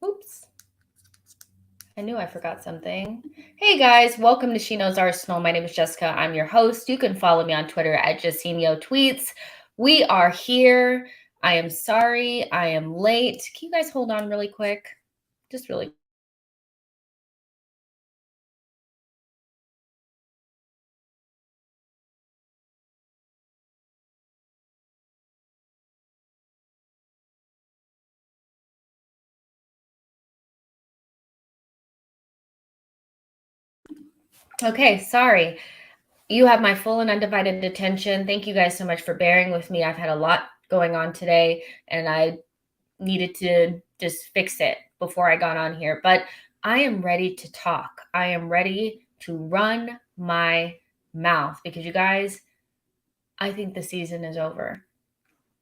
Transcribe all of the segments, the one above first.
Oops. I knew I forgot something. Hey guys, welcome to SheKnowsArsenal. My name is Jessica. I'm your host. You can follow me on Twitter at JustinoTweets. We are here. I am sorry. I am late. Can you guys hold on really quick? Just really. Okay, sorry. You have my full and undivided attention. Thank you guys so much for bearing with me. I've had a lot going on today and I needed to just fix it before I got on here. But I am ready to talk. I am ready to run my mouth because you guys, I think the season is over.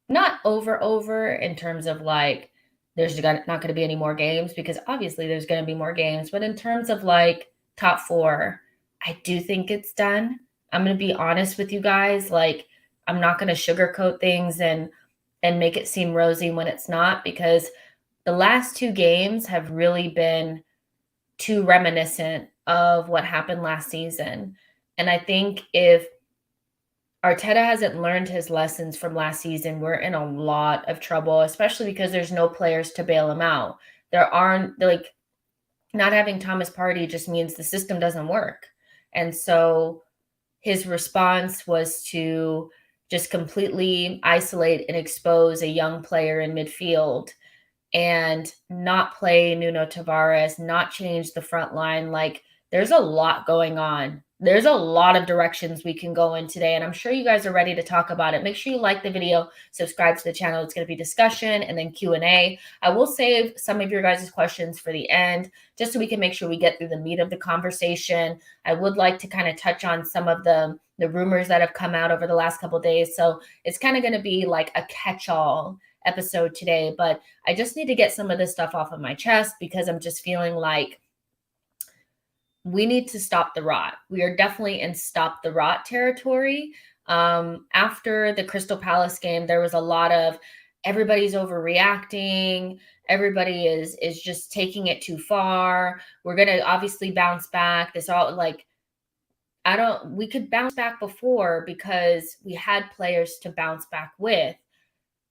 Not over in terms of like there's not going to be any more games, because obviously there's going to be more games, but in terms of like top 4, I do think it's done. I'm going to be honest with you guys, like I'm not going to sugarcoat things and make it seem rosy when it's not, because the last 2 games have really been too reminiscent of what happened last season. And I think if Arteta hasn't learned his lessons from last season, we're in a lot of trouble, especially because there's no players to bail him out. There aren't, like, not having Thomas Partey just means the system doesn't work. And so his response was to just completely isolate and expose a young player in midfield and not play Nuno Tavares, not change the front line. Like, there's a lot going on. There's a lot of directions we can go in today, and I'm sure you guys are ready to talk about it. Make sure you like the video, subscribe to the channel. It's going to be discussion and then Q&A. I will save some of your guys' questions for the end, just so we can make sure we get through the meat of the conversation. I would like to kind of touch on some of the rumors that have come out over the last couple of days. So it's kind of going to be like a catch-all episode today, but I just need to get some of this stuff off of my chest because I'm just feeling like we need to stop the rot. We are definitely in stop the rot territory. After the Crystal Palace game, there was a lot of everybody's overreacting. Everybody is just taking it too far. We're going to obviously bounce back. This all like, we could bounce back before because we had players to bounce back with.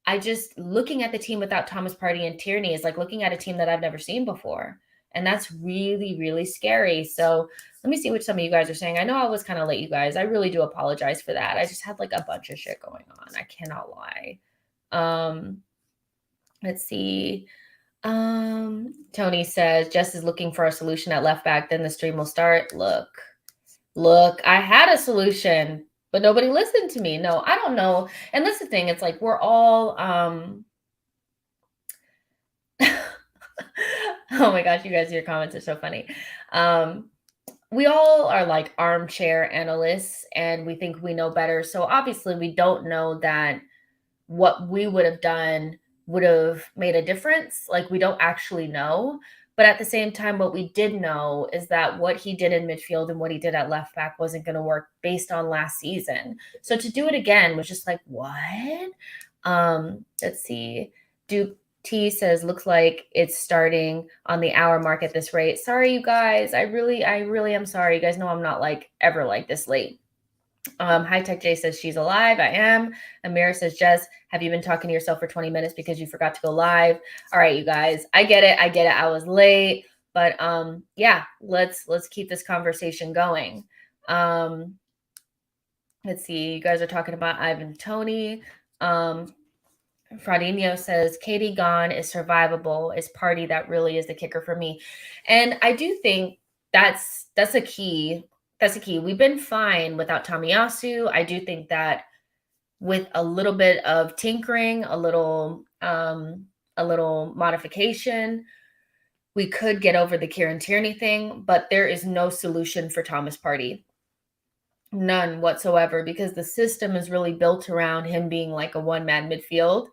I just, looking at the team without Thomas Partey and Tierney is like looking at a team that I've never seen before. And that's really, really scary. So let me see what some of you guys are saying. I know I was kind of late, you guys. I really do apologize for that. I just had like a bunch of shit going on. I cannot lie. Let's see. Tony says, Jess is looking for a solution at left back. Then the stream will start. Look, I had a solution, but nobody listened to me. No, I don't know. And that's the thing. It's like we're all oh my gosh, you guys, your comments are so funny. We all are like armchair analysts and we think we know better. So obviously we don't know that what we would have done would have made a difference. Like, we don't actually know. But at the same time, what we did know is that what he did in midfield and what he did at left back wasn't going to work based on last season. So to do it again was just like, what? Let's see. Duke T says, looks like it's starting on the hour mark at this rate. Sorry, you guys. I really am sorry. You guys know I'm not like ever like this late. High Tech J says she's alive. I am. Amira says, Jess, have you been talking to yourself for 20 minutes because you forgot to go live? All right, you guys. I get it. I was late. But yeah, let's keep this conversation going. Let's see. You guys are talking about Ivan Toney. Fraudinho says, Katie gone is survivable. Is Partey that really is the kicker for me? And I do think that's a key. That's a key. We've been fine without Tomiyasu. I do think that with a little bit of tinkering, a little modification, we could get over the Kieran Tierney thing, but there is no solution for Thomas Partey. None whatsoever, because the system is really built around him being like a one-man midfield.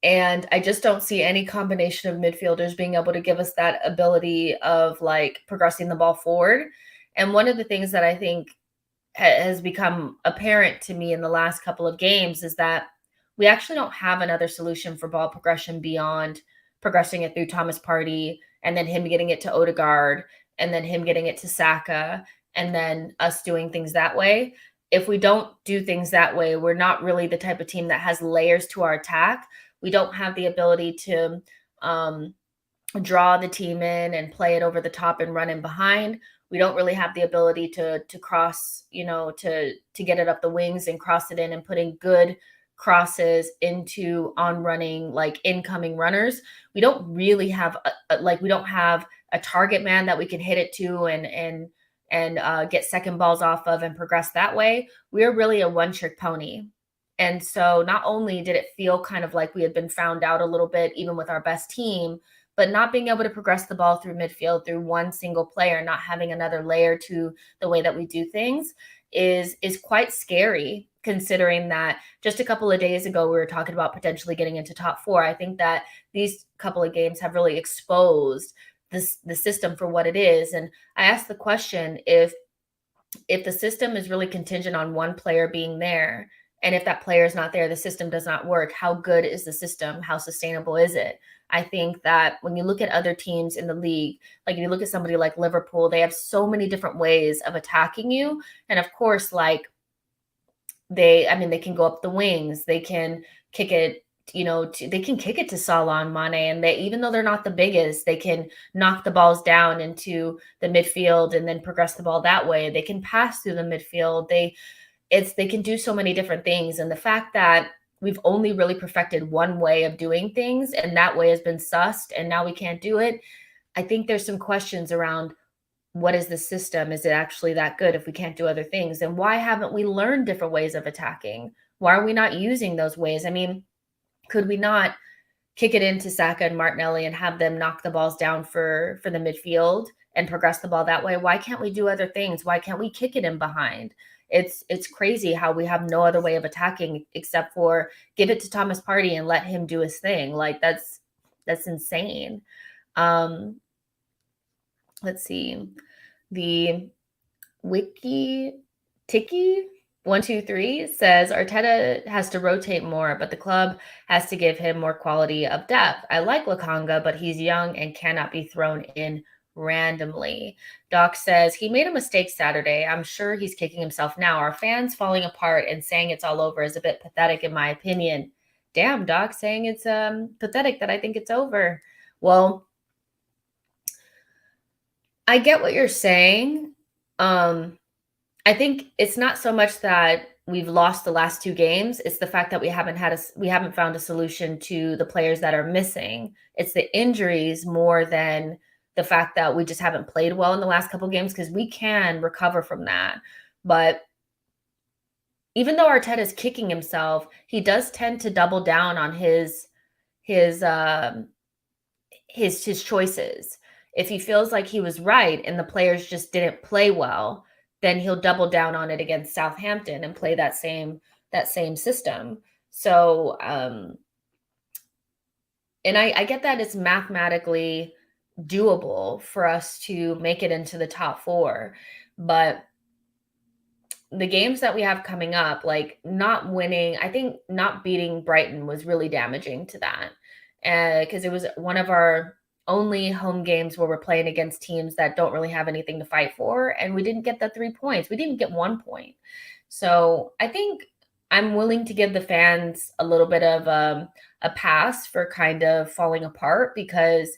And I just don't see any combination of midfielders being able to give us that ability of like progressing the ball forward. And one of the things that I think has become apparent to me in the last couple of games is that we actually don't have another solution for ball progression beyond progressing it through Thomas Partey and then him getting it to Odegaard, and then him getting it to Saka, and then us doing things that way. If we don't do things that way, we're not really the type of team that has layers to our attack. We don't have the ability to draw the team in and play it over the top and run in behind. We don't really have the ability to cross, to get it up the wings and cross it in and putting good crosses into on running like incoming runners. We don't really have we don't have a target man that we can hit it to and get second balls off of and progress that way. We're really a one trick pony. And so not only did it feel kind of like we had been found out a little bit, even with our best team, but not being able to progress the ball through midfield through one single player, not having another layer to the way that we do things is quite scary, considering that just a couple of days ago we were talking about potentially getting into top four. I think that these couple of games have really exposed the system for what it is. And I asked the question, if the system is really contingent on one player being there, and if that player is not there, the system does not work. How good is the system? How sustainable is it? I think that when you look at other teams in the league, like if you look at somebody like Liverpool, they have so many different ways of attacking you. And of course, like they can go up the wings, they can kick it, they can kick it to Salah and Mane, and they, even though they're not the biggest, they can knock the balls down into the midfield and then progress the ball that way. They can pass through the midfield. They can do so many different things. And the fact that we've only really perfected one way of doing things, and that way has been sussed, and now we can't do it. I think there's some questions around, what is the system? Is it actually that good if we can't do other things? And why haven't we learned different ways of attacking? Why are we not using those ways? I mean, could we not kick it into Saka and Martinelli and have them knock the balls down for the midfield and progress the ball that way? Why can't we do other things? Why can't we kick it in behind? It's crazy how we have no other way of attacking except for give it to Thomas Partey and let him do his thing. Like that's insane. Let's see. The Wiki Tiki 123 says Arteta has to rotate more, but the club has to give him more quality of depth. I like Lakanga, but he's young and cannot be thrown in randomly. Doc says he made a mistake Saturday. I'm sure he's kicking himself now. Our fans falling apart and saying it's all over is a bit pathetic, in my opinion. Damn, Doc, saying it's pathetic that I think it's over. Well, I get what you're saying. I think it's not so much that we've lost the last two games. It's the fact that we haven't found a solution to the players that are missing. It's the injuries more than the fact that we just haven't played well in the last couple of games, because we can recover from that. But even though Arteta is kicking himself, he does tend to double down on his choices. If he feels like he was right and the players just didn't play well, then he'll double down on it against Southampton and play that same system. So, and I get that it's mathematically doable for us to make it into the top four, but the games that we have coming up, like not winning, I think not beating Brighton was really damaging to that. Because it was one of our only home games where we're playing against teams that don't really have anything to fight for. And we didn't get the 3 points. We didn't get 1 point. So I think I'm willing to give the fans a little bit of a pass for kind of falling apart, because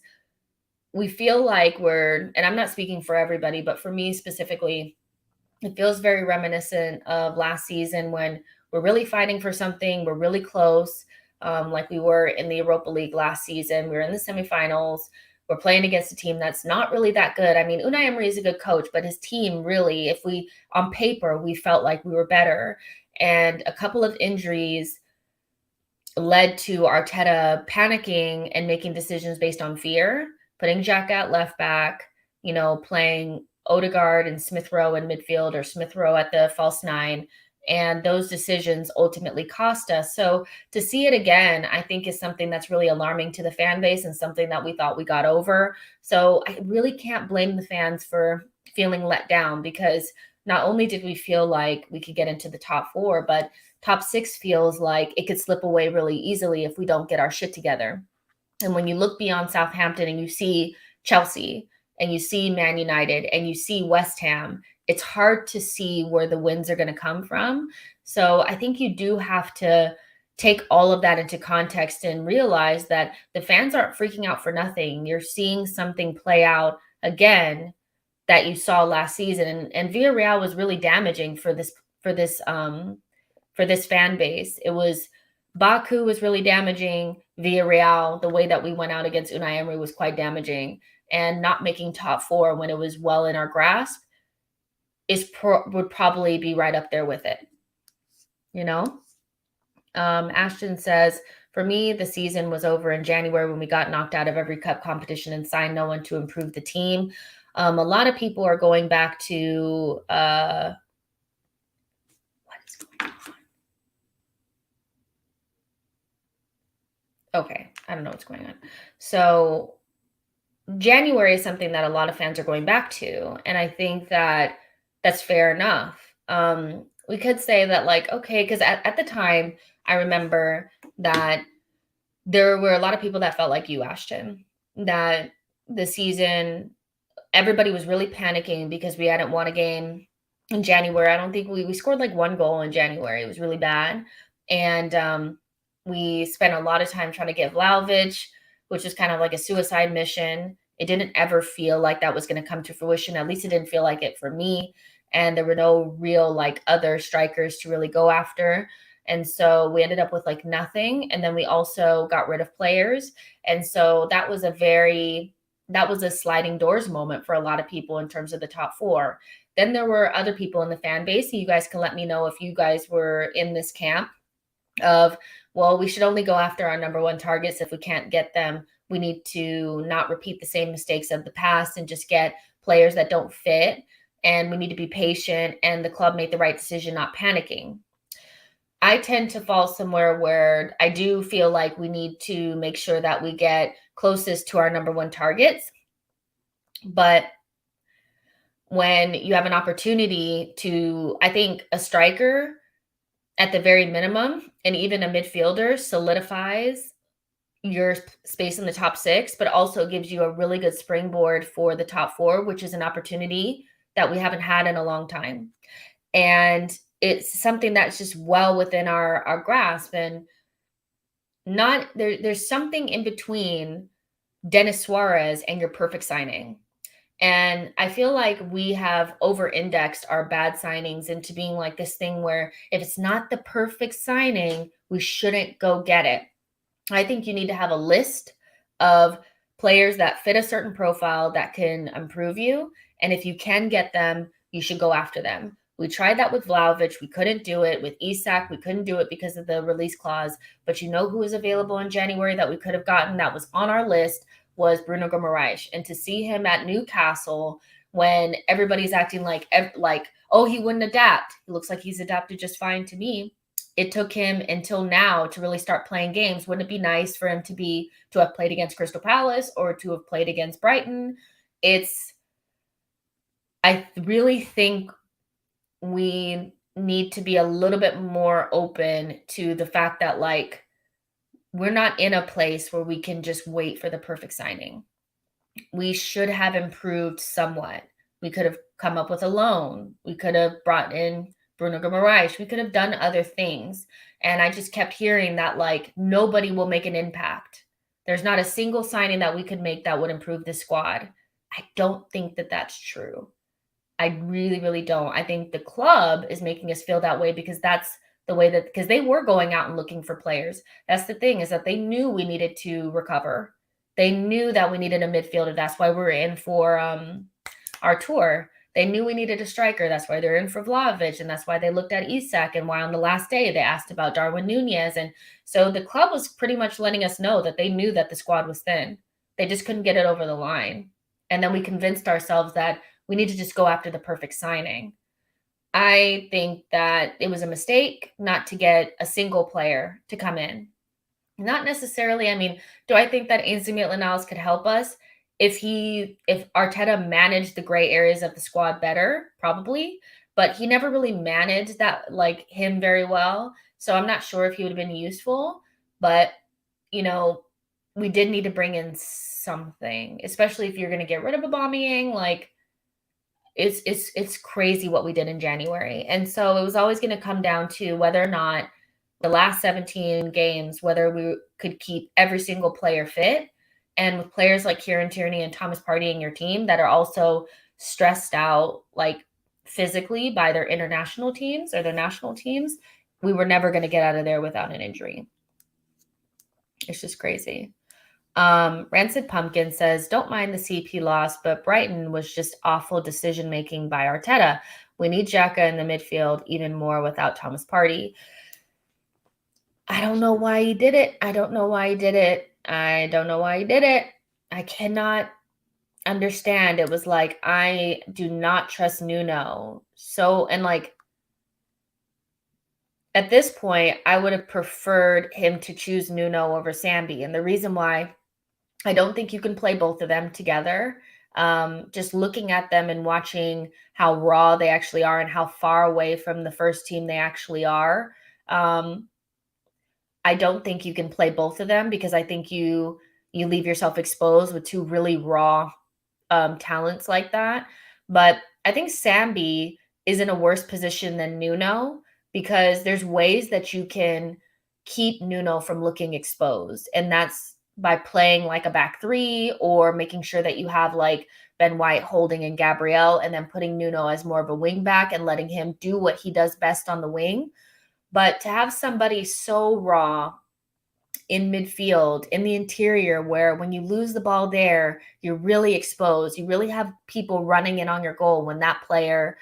we feel like and I'm not speaking for everybody, but for me specifically, it feels very reminiscent of last season when we're really fighting for something. We're really close, like we were in the Europa League last season. We were in the semifinals. We're playing against a team that's not really that good. I mean, Unai Emery is a good coach, but his team really, on paper, we felt like we were better. And a couple of injuries led to Arteta panicking and making decisions based on fear, putting Xhaka at left back, playing Odegaard and Smith Rowe in midfield, or Smith Rowe at the false nine. And those decisions ultimately cost us. So to see it again, I think is something that's really alarming to the fan base and something that we thought we got over. So I really can't blame the fans for feeling let down, because not only did we feel like we could get into the top four, but top six feels like it could slip away really easily if we don't get our shit together. And when you look beyond Southampton and you see Chelsea and you see Man United and you see West Ham, it's hard to see where the wins are going to come from. So I think you do have to take all of that into context and realize that the fans aren't freaking out for nothing. You're seeing something play out again that you saw last season, and Villarreal was really damaging for this for this fan base. It was Baku was really damaging. Villarreal, the way that we went out against Unai Emery was quite damaging, and not making top four when it was well in our grasp would probably be right up there with it. You know, Ashton says, for me, the season was over in January when we got knocked out of every cup competition and signed no one to improve the team. A lot of people are going back to what is going on? Okay, I don't know what's going on. So January is something that a lot of fans are going back to, and I think that that's fair enough. We could say that, like, okay, because at the time, I remember that there were a lot of people that felt like you, Ashton, that the season, everybody was really panicking because we hadn't won a game in January. I don't think we scored like one goal in January. It was really bad. And we spent a lot of time trying to get Vlahovic, which was kind of like a suicide mission. It didn't ever feel like that was going to come to fruition. At least it didn't feel like it for me. And there were no real like other strikers to really go after. And so we ended up with like nothing. And then we also got rid of players. And so that was a sliding doors moment for a lot of people in terms of the top four. Then there were other people in the fan base. You guys can let me know if you guys were in this camp of, well, we should only go after our number one targets. If we can't get them, we need to not repeat the same mistakes of the past and just get players that don't fit. And we need to be patient. And the club made the right decision, not panicking. I tend to fall somewhere where I do feel like we need to make sure that we get closest to our number one targets. But when you have an opportunity to, I think a striker at the very minimum, and even a midfielder, solidifies your space in the top six, but also gives you a really good springboard for the top four, which is an opportunity that we haven't had in a long time. And it's something that's just well within our grasp. And not there's something in between Dennis Suarez and your perfect signing. And I feel like we have over-indexed our bad signings into being like this thing where if it's not the perfect signing, we shouldn't go get it. I think you need to have a list of players that fit a certain profile that can improve you. And if you can get them, you should go after them. We tried that with Vlahovic. We couldn't do it. With Isak, we couldn't do it because of the release clause. But you know who was available in January that we could have gotten that was on our list was Bruno Guimaraes. And to see him at Newcastle when everybody's acting like, oh, he wouldn't adapt. It looks like he's adapted just fine to me. It took him until now to really start playing games. Wouldn't it be nice for him to have played against Crystal Palace or to have played against Brighton? I really think we need to be a little bit more open to the fact that, like, we're not in a place where we can just wait for the perfect signing. We should have improved somewhat. We could have come up with a loan. We could have brought in Bruno Guimaraes. We could have done other things. And I just kept hearing that, like, nobody will make an impact. There's not a single signing that we could make that would improve the squad. I don't think that that's true. I really, really don't. I think the club is making us feel that way because that's the way that, because they were going out and looking for players. That's the thing, is that they knew we needed to recover. They knew that we needed a midfielder. That's why we're in for our tour. They knew we needed a striker. That's why they're in for Vlahovic. And that's why they looked at Isak. And why on the last day they asked about Darwin Nunez. And so the club was pretty much letting us know that they knew that the squad was thin. They just couldn't get it over the line. And then we convinced ourselves that we need to just go after the perfect signing. I think that it was a mistake not to get a single player to come in. Not necessarily, I mean, do I think that Ainsley Maitland-Niles could help us? If Arteta managed the gray areas of the squad better, probably, but he never really managed that, like, him very well. So I'm not sure if he would have been useful, but, you know, we did need to bring in something, especially if you're going to get rid of Aubameyang. Like, it's crazy what we did in January. And so it was always going to come down to whether or not the last 17 games, whether we could keep every single player fit. And with players like Kieran Tierney and Thomas Partey in your team that are also stressed out, like physically, by their international teams or their national teams, we were never going to get out of there without an injury. It's just crazy. Rancid Pumpkin says, don't mind the CP loss, but Brighton was just awful decision-making by Arteta. We need Xhaka in the midfield even more without Thomas Partey. I don't know why he did it. I don't know why he did it. I cannot understand. It was like, I do not trust Nuno. So, and like, at this point, I would have preferred him to choose Nuno over Sambi. And the reason why, I don't think you can play both of them together. Just looking at them and watching how raw they actually are and how far away from the first team they actually are. I don't think you can play both of them because I think you leave yourself exposed with two really raw talents like that. But I think Sambi is in a worse position than Nuno because there's ways that you can keep Nuno from looking exposed. And that's by playing like a back three or making sure that you have like Ben White, Holding, and Gabriel, and then putting Nuno as more of a wing back and letting him do what he does best on the wing. But to have somebody so raw in midfield, in the interior, where when you lose the ball there, you're really exposed. You really have people running in on your goal when that player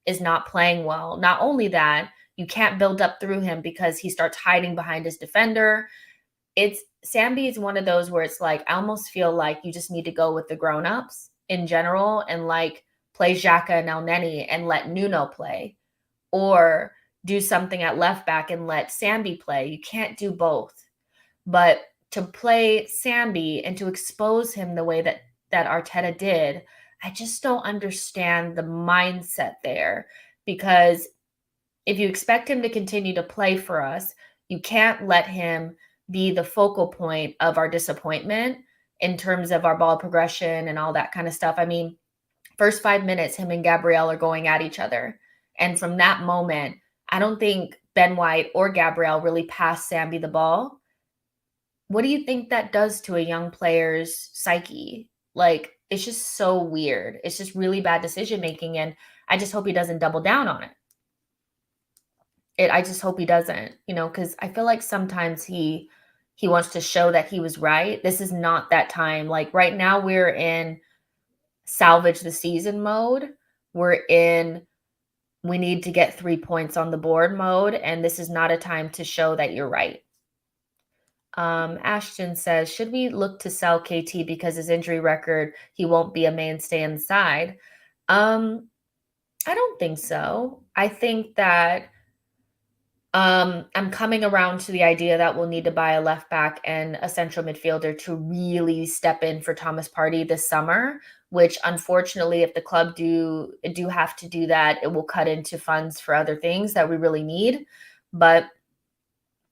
is not playing well. Not only that, you can't build up through him because he starts hiding behind his defender. Sambi is one of those where it's like, I almost feel like you just need to go with the grown-ups in general and like play Xhaka and El Neni and let Nuno play, or do something at left back and let Sambi play. You can't do both. But to play Sambi and to expose him the way that Arteta did, I just don't understand the mindset there. Because if you expect him to continue to play for us, you can't let him be the focal point of our disappointment in terms of our ball progression and all that kind of stuff. I mean, first 5 minutes, him and Gabriel are going at each other. And from that moment, I don't think Ben White or Gabriel really passed Sambi the ball. What do you think that does to a young player's psyche? Like, it's just so weird. It's just really bad decision making. And I just hope he doesn't double down on it. I just hope he doesn't, because I feel like sometimes he wants to show that he was right. This is not that time. Like right now we're in salvage the season mode. We need to get 3 points on the board mode. And this is not a time to show that you're right. Ashton says, should we look to sell KT because his injury record, he won't be a mainstay in the side? I don't think so. I think that I'm coming around to the idea that we'll need to buy a left back and a central midfielder to really step in for Thomas Partey this summer, which unfortunately, if the club do have to do that, it will cut into funds for other things that we really need. But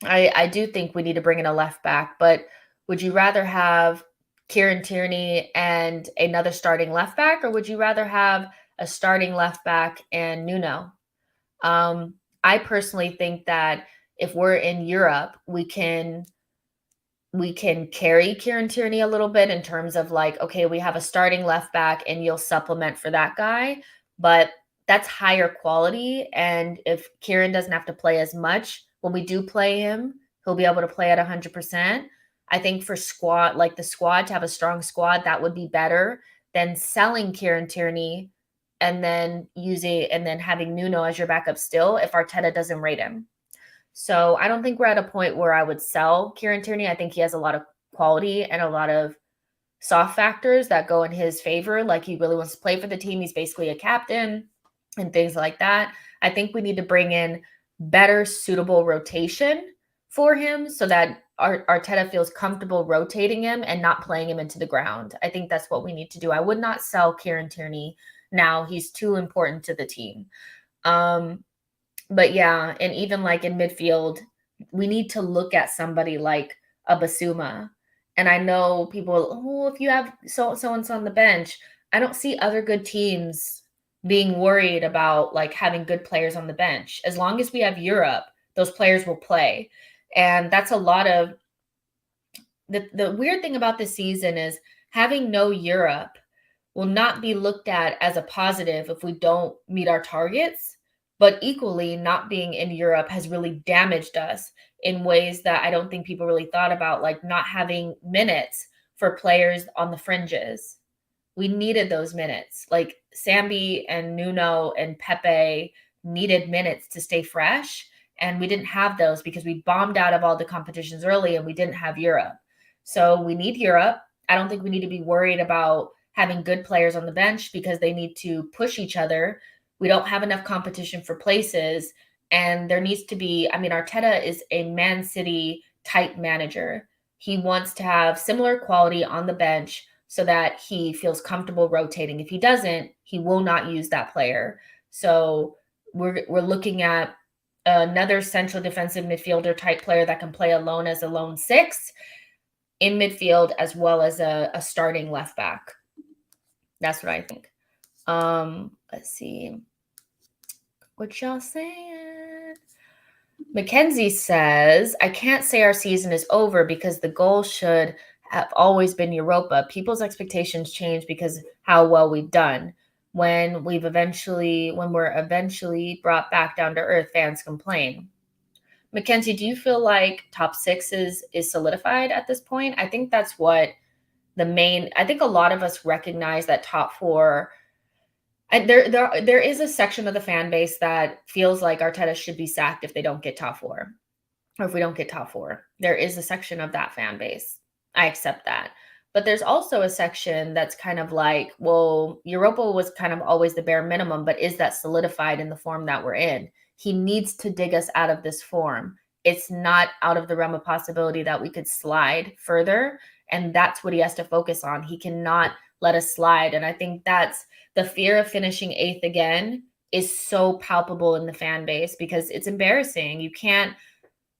I do think we need to bring in a left back. But would you rather have Kieran Tierney and another starting left back, or would you rather have a starting left back and Nuno? I personally think that if we're in Europe, we can carry Kieran Tierney a little bit in terms of like, okay, we have a starting left back and you'll supplement for that guy, but that's higher quality. And if Kieran doesn't have to play as much, when we do play him, he'll be able to play at 100%. I think for the squad, to have a strong squad, that would be better than selling Kieran Tierney and then having Nuno as your backup still if Arteta doesn't rate him. So I don't think we're at a point where I would sell Kieran Tierney. I think he has a lot of quality and a lot of soft factors that go in his favor. Like he really wants to play for the team. He's basically a captain and things like that. I think we need to bring in better suitable rotation for him so that Arteta feels comfortable rotating him and not playing him into the ground. I think that's what we need to do. I would not sell Kieran Tierney now. He's too important to the team. But yeah, and even like in midfield, we need to look at somebody like a Basuma And I know people, oh, if you have so and so on the bench, I don't see other good teams being worried about like having good players on the bench. As long as we have Europe, those players will play. And that's a lot of the weird thing about this season is having no Europe will not be looked at as a positive if we don't meet our targets. But equally, not being in Europe has really damaged us in ways that I don't think people really thought about, like not having minutes for players on the fringes. We needed those minutes. Like Sambi and Nuno and Pepe needed minutes to stay fresh. And we didn't have those because we bombed out of all the competitions early and we didn't have Europe. So we need Europe. I don't think we need to be worried about having good players on the bench because they need to push each other. We don't have enough competition for places. And there needs to be, I mean, Arteta is a Man City type manager. He wants to have similar quality on the bench so that he feels comfortable rotating. If he doesn't, he will not use that player. So we're looking at another central defensive midfielder type player that can play alone as a lone six in midfield, as well as a starting left back. That's what I think. Let's see. What y'all saying? Mackenzie says, I can't say our season is over because the goal should have always been Europa. People's expectations change because how well we've done. When we're eventually brought back down to earth, fans complain. Mackenzie, do you feel like top six is solidified at this point? I think that's what I think a lot of us recognize that top four. There is a section of the fan base that feels like Arteta should be sacked if they don't get top four, or if we don't get top four. There is a section of that fan base. I accept that. But there's also a section that's kind of like, well, Europa was kind of always the bare minimum, but is that solidified in the form that we're in? He needs to dig us out of this form. It's not out of the realm of possibility that we could slide further. And that's what he has to focus on. He cannot let us slide. And I think that's the fear of finishing eighth again is so palpable in the fan base because it's embarrassing. You can't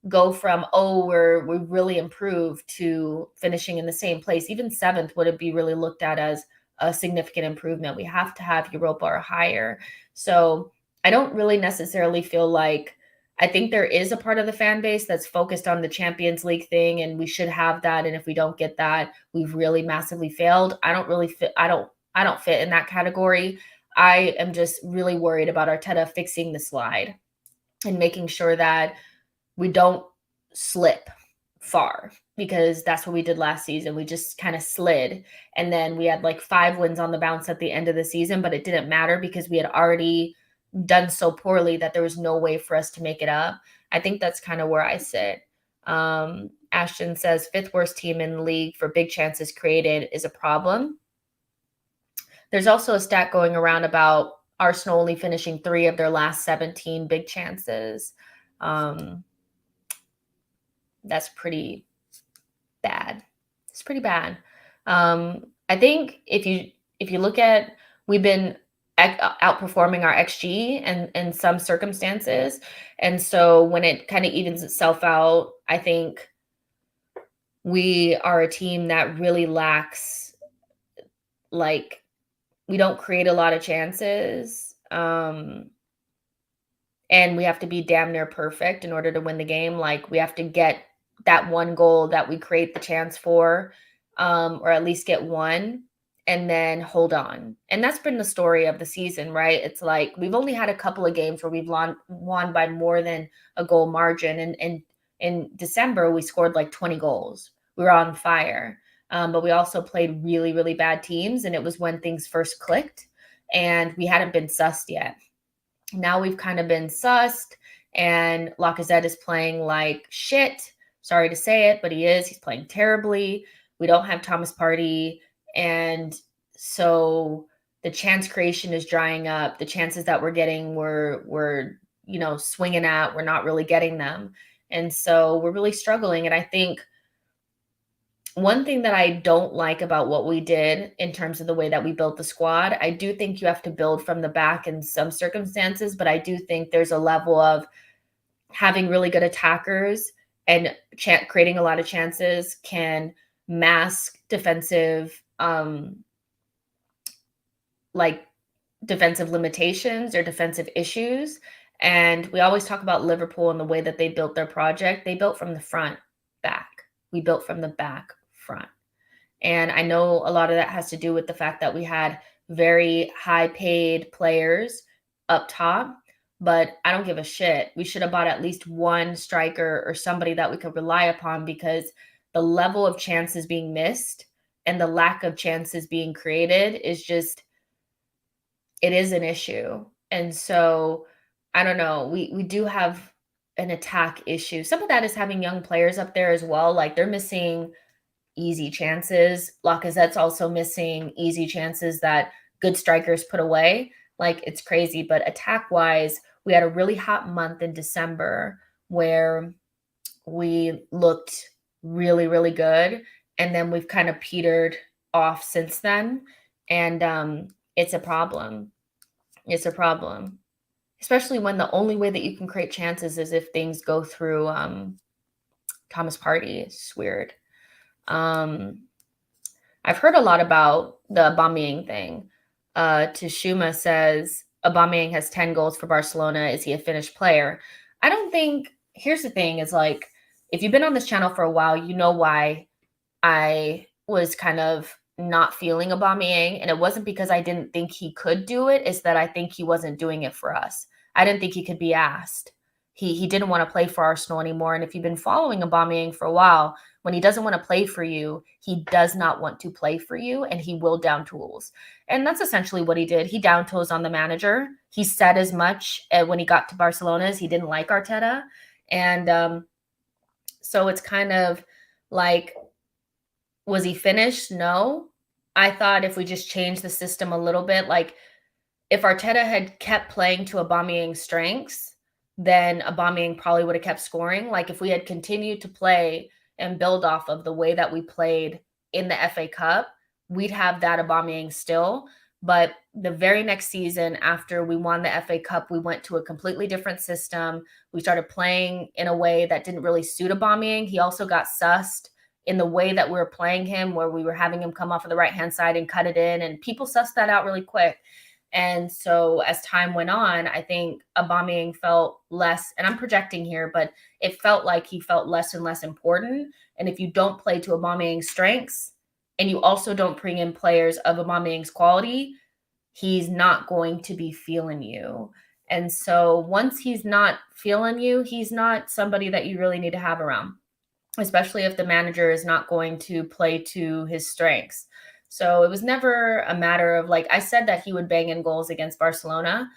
go from, oh, we really improved to finishing in the same place. Even seventh would be really looked at as a significant improvement. We have to have Europa or higher. So I don't really necessarily feel like, I think there is a part of the fan base that's focused on the Champions League thing and we should have that. And if we don't get that, we've really massively failed. I don't really fit. I don't fit in that category. I am just really worried about Arteta fixing the slide and making sure that we don't slip far, because that's what we did last season. We just kind of slid. And then we had like 5 wins on the bounce at the end of the season, but it didn't matter because we had already done so poorly that there was no way for us to make it up. I think that's kind of where I sit. Ashton says 5th worst team in the league for big chances created is a problem. There's also a stat going around about Arsenal only finishing 3 of their last 17 big chances. That's pretty bad. It's pretty bad. I think if you look at, we've been outperforming our XG in some circumstances. And so when it kind of evens itself out, I think we are a team that really lacks, like, we don't create a lot of chances. And we have to be damn near perfect in order to win the game. Like, we have to get that one goal that we create the chance for, or at least get one, and then hold on. And that's been the story of the season, right? It's like we've only had a couple of games where we've won by more than a goal margin. And in December, we scored like 20 goals. We were on fire. But we also played really, really bad teams. And it was when things first clicked and we hadn't been sussed yet. Now we've kind of been sussed, and Lacazette is playing like shit. Sorry to say it, but he is. He's playing terribly. We don't have Thomas Partey. And so the chance creation is drying up. The chances that we're getting, we're swinging at, we're not really getting them. And so we're really struggling. And I think one thing that I don't like about what we did in terms of the way that we built the squad, I do think you have to build from the back in some circumstances, but I do think there's a level of having really good attackers and creating a lot of chances can mask defensive like defensive limitations or defensive issues. And we always talk about Liverpool and the way that they built their project. They built from the front back. We built from the back front. And I know a lot of that has to do with the fact that we had very high paid players up top, but I don't give a shit. We should have bought at least one striker or somebody that we could rely upon, because the level of chances being missed and the lack of chances being created is just, it is an issue. And so I don't know. We do have an attack issue. Some of that is having young players up there as well. Like, they're missing easy chances. Lacazette's also missing easy chances that good strikers put away. Like, it's crazy. But attack wise, we had a really hot month in December where we looked really, really good. And then we've kind of petered off since then. And it's a problem. It's a problem, especially when the only way that you can create chances is if things go through Thomas Partey. It's weird. I've heard a lot about the Aubameyang thing. Tashuma says Aubameyang has 10 goals for Barcelona. Is he a finished player? I don't think. Here's the thing: is like, if you've been on this channel for a while, you know why I was kind of not feeling Aubameyang, and it wasn't because I didn't think he could do it. It's that I think he wasn't doing it for us. I didn't think he could be asked. He didn't want to play for Arsenal anymore. And if you've been following Aubameyang for a while, when he doesn't want to play for you, he does not want to play for you, and he will down tools. And that's essentially what he did. He down tools on the manager. He said as much when he got to Barcelona as he didn't like Arteta. And so it's kind of like, was he finished? No. I thought if we just changed the system a little bit, like if Arteta had kept playing to Aubameyang's strengths, then Aubameyang probably would have kept scoring. Like, if we had continued to play and build off of the way that we played in the FA Cup, we'd have that Aubameyang still. But the very next season, after we won the FA Cup, we went to a completely different system. We started playing in a way that didn't really suit Aubameyang. He also got sussed in the way that we were playing him, where we were having him come off of the right-hand side and cut it in, and people sussed that out really quick. And so as time went on, I think Aubameyang felt less, and I'm projecting here, but it felt like he felt less and less important. And if you don't play to Aubameyang's strengths, and you also don't bring in players of Aubameyang's quality, he's not going to be feeling you. And so once he's not feeling you, he's not somebody that you really need to have around, especially if the manager is not going to play to his strengths. So it was never a matter of, like, I said that he would bang in goals against Barcelona,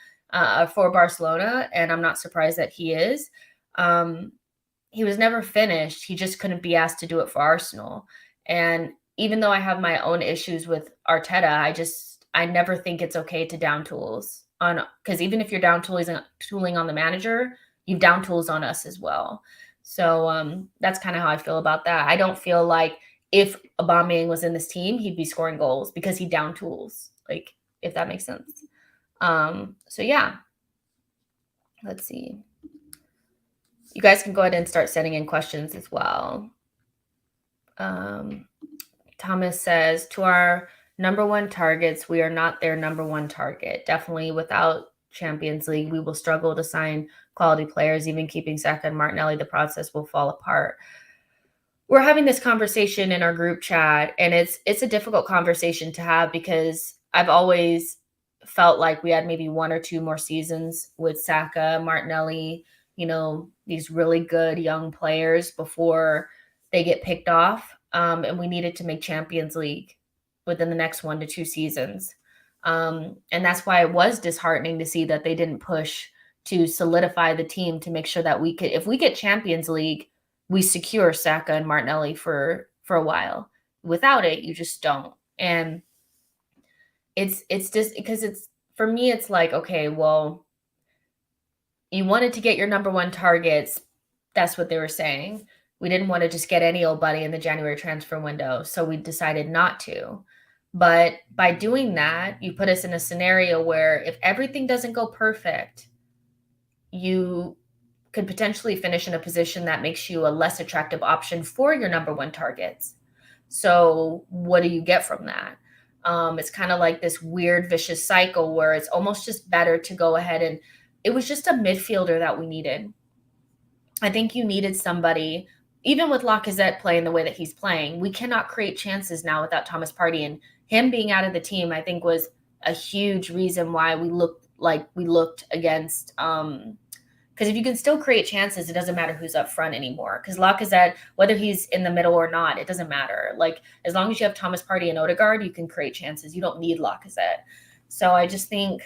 for Barcelona, and I'm not surprised that he is. He was never finished. He just couldn't be asked to do it for Arsenal. And even though I have my own issues with Arteta, I never think it's okay to down tools on, because even if you're down tooling on the manager, you've down tools on us as well. So that's kind of how I feel about that. I don't feel like if Aubameyang was in this team, he'd be scoring goals because he down tools, like, if that makes sense. So yeah, let's see. You guys can go ahead and start sending in questions as well. Thomas says, to our number one targets, we are not their number one target. Definitely without Champions League, we will struggle to sign quality players. Even keeping Saka and Martinelli, the process will fall apart. We're having this conversation in our group chat, and it's a difficult conversation to have, because I've always felt like we had maybe one or two more seasons with Saka, Martinelli, these really good young players before they get picked off. And we needed to make Champions League within the next 1 to 2 seasons. And that's why it was disheartening to see that they didn't push to solidify the team to make sure that we could, if we get Champions League, we secure Saka and Martinelli for a while. Without it, you just don't. And it's just because for me, it's like, okay, well, you wanted to get your number one targets. That's what they were saying. We didn't want to just get any old buddy in the January transfer window, so we decided not to. But by doing that, you put us in a scenario where if everything doesn't go perfect, you could potentially finish in a position that makes you a less attractive option for your number one targets. So what do you get from that? It's kind of like this weird vicious cycle where it's almost just better to go ahead and it was just a midfielder that we needed. I think you needed somebody, even with Lacazette playing the way that he's playing, we cannot create chances now without Thomas Partey. And him being out of the team, I think, was a huge reason why we looked like we looked against. Because if you can still create chances, it doesn't matter who's up front anymore. Because Lacazette, whether he's in the middle or not, it doesn't matter. Like, as long as you have Thomas Partey and Odegaard, you can create chances. You don't need Lacazette. So I just think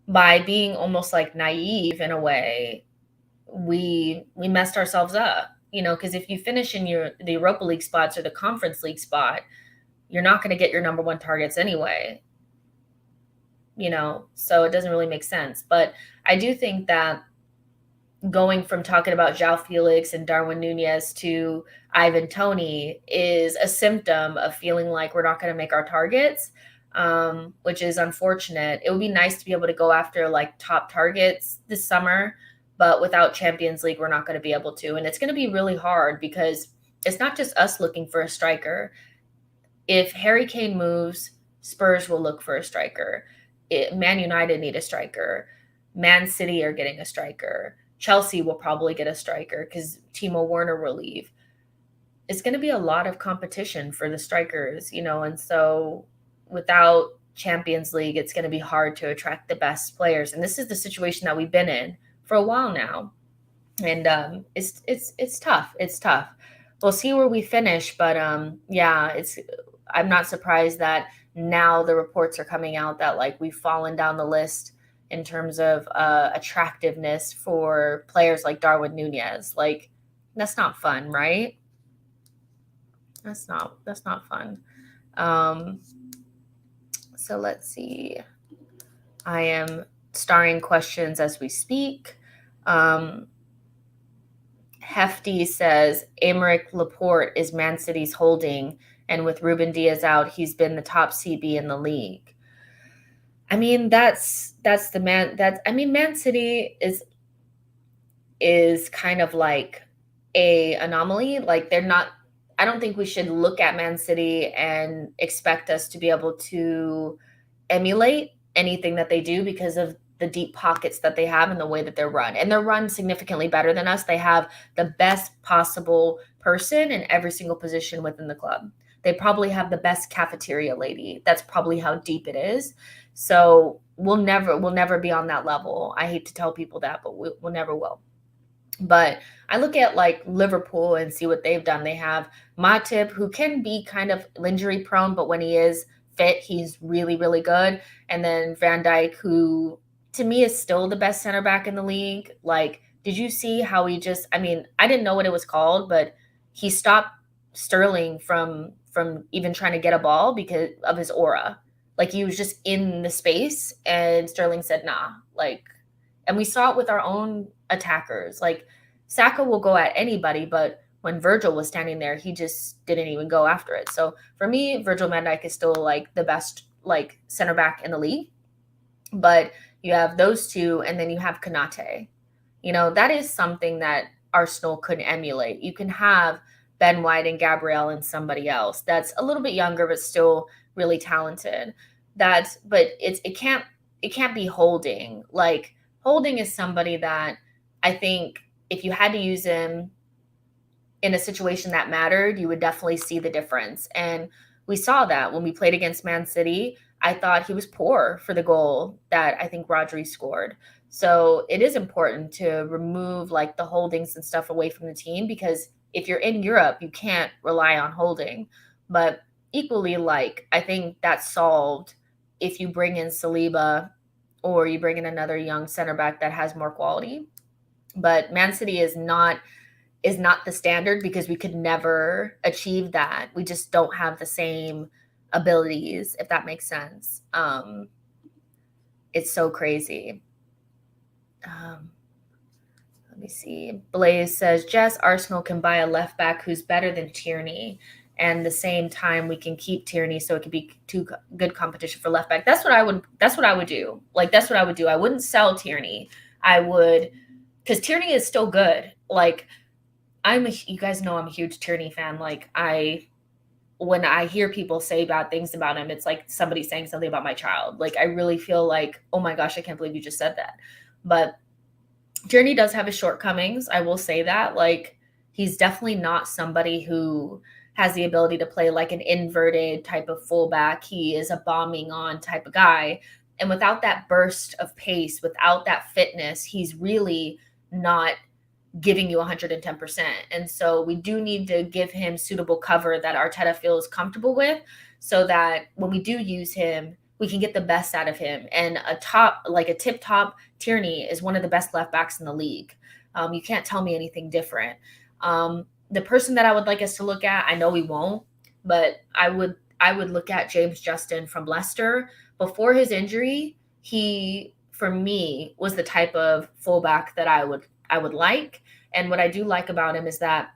by being almost like naive in a way, we messed ourselves up, because if you finish in the Europa League spots or the Conference League spot, you're not going to get your number one targets anyway, so it doesn't really make sense. But I do think that going from talking about João Felix and Darwin Nunez to Ivan Toney is a symptom of feeling like we're not going to make our targets, which is unfortunate. It would be nice to be able to go after like top targets this summer, but without Champions League, we're not going to be able to. And it's going to be really hard because it's not just us looking for a striker. If Harry Kane moves, Spurs will look for a striker. Man United need a striker. Man City are getting a striker. Chelsea will probably get a striker because Timo Werner will leave. It's going to be a lot of competition for the strikers, and so without Champions League, it's going to be hard to attract the best players. And this is the situation that we've been in for a while now. And it's tough. It's tough. We'll see where we finish, but I'm not surprised that now the reports are coming out that like we've fallen down the list in terms of attractiveness for players like Darwin Nunez. Like, that's not fun, right? That's not fun. So let's see. I am starring questions as we speak. Hefty says, Aymeric Laporte is Man City's holding, and with Ruben Diaz out, he's been the top CB in the league. I mean, that's the man. Man City is kind of like a anomaly. Like, they're not. I don't think we should look at Man City and expect us to be able to emulate anything that they do because of the deep pockets that they have and the way that they're run. And they're run significantly better than us. They have the best possible person in every single position within the club. They probably have the best cafeteria lady. That's probably how deep it is. So we'll never be on that level. I hate to tell people that, but we'll never will. But I look at like Liverpool and see what they've done. They have Matip, who can be kind of injury prone, but when he is fit, he's really, really good. And then Van Dijk, who to me is still the best center back in the league. Like, did you see how I didn't know what it was called, but he stopped Sterling from even trying to get a ball because of his aura. Like, he was just in the space and Sterling said, nah, like, and we saw it with our own attackers. Like, Saka will go at anybody, but when Virgil was standing there, he just didn't even go after it. So for me, Virgil van Dijk is still like the best like center back in the league. But you have those two, and then you have Konate. That is something that Arsenal could emulate. You can have Ben White and Gabriel and somebody else that's a little bit younger but still really talented. But it can't be Holding. Like, Holding is somebody that I think if you had to use him in a situation that mattered, you would definitely see the difference. And we saw that when we played against Man City. I thought he was poor for the goal that I think Rodri scored. So it is important to remove like the Holdings and stuff away from the team, because if you're in Europe, you can't rely on Holding. But equally, like, I think that's solved if you bring in Saliba or you bring in another young center back that has more quality. But Man City is not the standard because we could never achieve that. We just don't have the same abilities, if that makes sense. It's so crazy. Let me see. Blaze says, Jess, Arsenal can buy a left back who's better than Tierney. And the same time we can keep Tierney so it could be too good competition for left back. That's what I would do. Like, that's what I would do. I wouldn't sell Tierney. I would, because Tierney is still good. Like, you guys know I'm a huge Tierney fan. Like when I hear people say bad things about him, it's like somebody saying something about my child. Like I really feel like, oh my gosh, I can't believe you just said that. But Tierney does have his shortcomings. I will say that. Like he's definitely not somebody who has the ability to play like an inverted type of fullback. He is a bombing on type of guy. And without that burst of pace, without that fitness, he's really not giving you 110%. And so we do need to give him suitable cover that Arteta feels comfortable with so that when we do use him, we can get the best out of him. And a tip top Tierney is one of the best left backs in the league. You can't tell me anything different. The person that I would like us to look at, I know we won't, but I would look at James Justin from Leicester. Before his injury, he, for me, was the type of fullback that I would like. And what I do like about him is that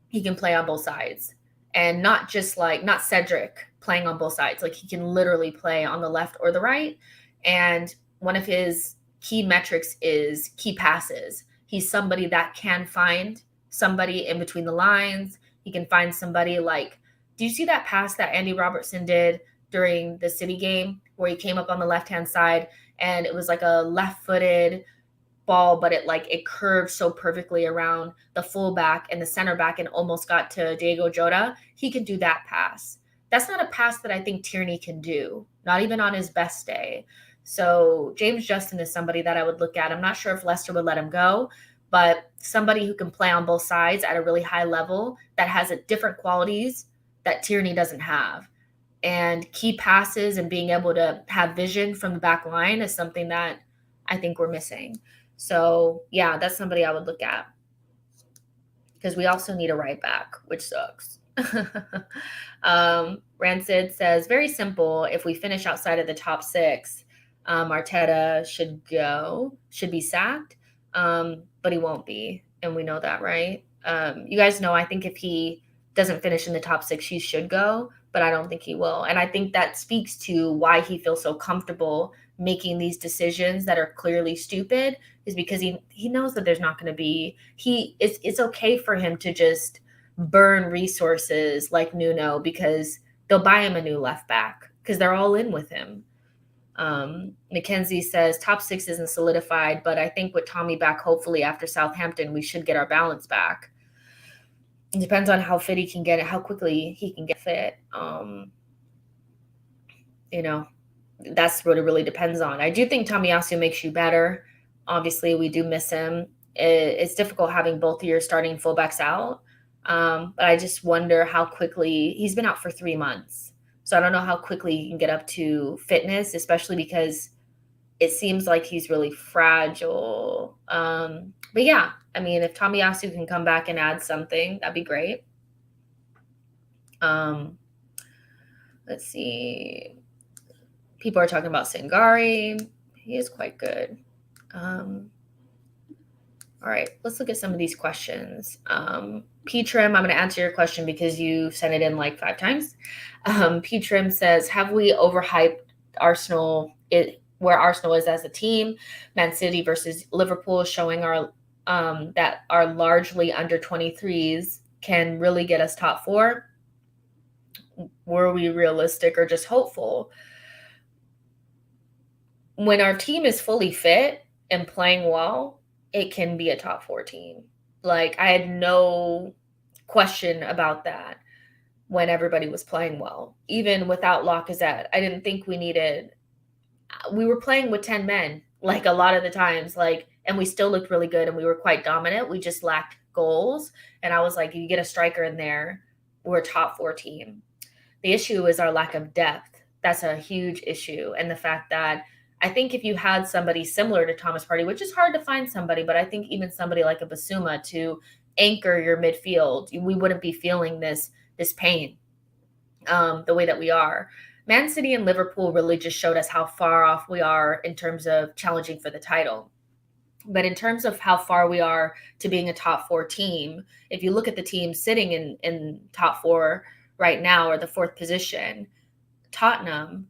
he can play on both sides, and not just like, not Cedric playing on both sides. Like he can literally play on the left or the right. And one of his key metrics is key passes. He's somebody that can find somebody in between the lines. He can find somebody like, do you see that pass that Andy Robertson did during the City game where he came up on the left-hand side and it was like a left-footed ball, but it curved so perfectly around the fullback and the center back and almost got to Diego Jota? He can do that pass. That's not a pass that I think Tierney can do, not even on his best day. So James Justin is somebody that I would look at. I'm not sure if Leicester would let him go, but somebody who can play on both sides at a really high level that has a different qualities that Tierney doesn't have. And key passes and being able to have vision from the back line is something that I think we're missing. So, yeah, that's somebody I would look at, because we also need a right back, which sucks. Rancid says, very simple. If we finish outside of the top 6, Arteta should be sacked, but he won't be. And we know that, right? You guys know, I think if he doesn't finish in the top 6, he should go, but I don't think he will. And I think that speaks to why he feels so comfortable making these decisions that are clearly stupid, is because he knows that there's not going to be, it's okay for him to just burn resources like Nuno, because they'll buy him a new left back because they're all in with him. Mackenzie says top 6 isn't solidified, but I think with Tommy back, hopefully after Southampton, we should get our balance back. It depends on how fit he can get it, how quickly he can get fit. That's what it really depends on. I do think Tomiyasu makes you better. Obviously, we do miss him. It's difficult having both of your starting fullbacks out. But I just wonder how quickly he's been out for 3 months. So I don't know how quickly he can get up to fitness, especially because it seems like he's really fragile. But yeah, I mean, if Tomiyasu can come back and add something, that'd be great. Let's see. People are talking about Sangari. He is quite good. All right, let's look at some of these questions. P-Trim, I'm going to answer your question because you sent it in like 5 times. P-Trim says, have we overhyped Arsenal, where Arsenal is as a team? Man City versus Liverpool showing that our largely under 23s can really get us top 4. Were we realistic or just hopeful? When our team is fully fit and playing well, it can be a top 4 team. Like, I had no question about that when everybody was playing well. Even without Lacazette, I didn't think we were playing with 10 men, like a lot of the times, and we still looked really good and we were quite dominant. We just lacked goals. And I was like, you get a striker in there, we're a top 4 team. The issue is our lack of depth. That's a huge issue. And the fact that I think if you had somebody similar to Thomas Partey, which is hard to find somebody, but I think even somebody like a Basuma to anchor your midfield, we wouldn't be feeling this pain the way that we are. Man City and Liverpool really just showed us how far off we are in terms of challenging for the title. But in terms of how far we are to being a top 4 team, if you look at the team sitting in top 4 right now, or the 4th position, Tottenham,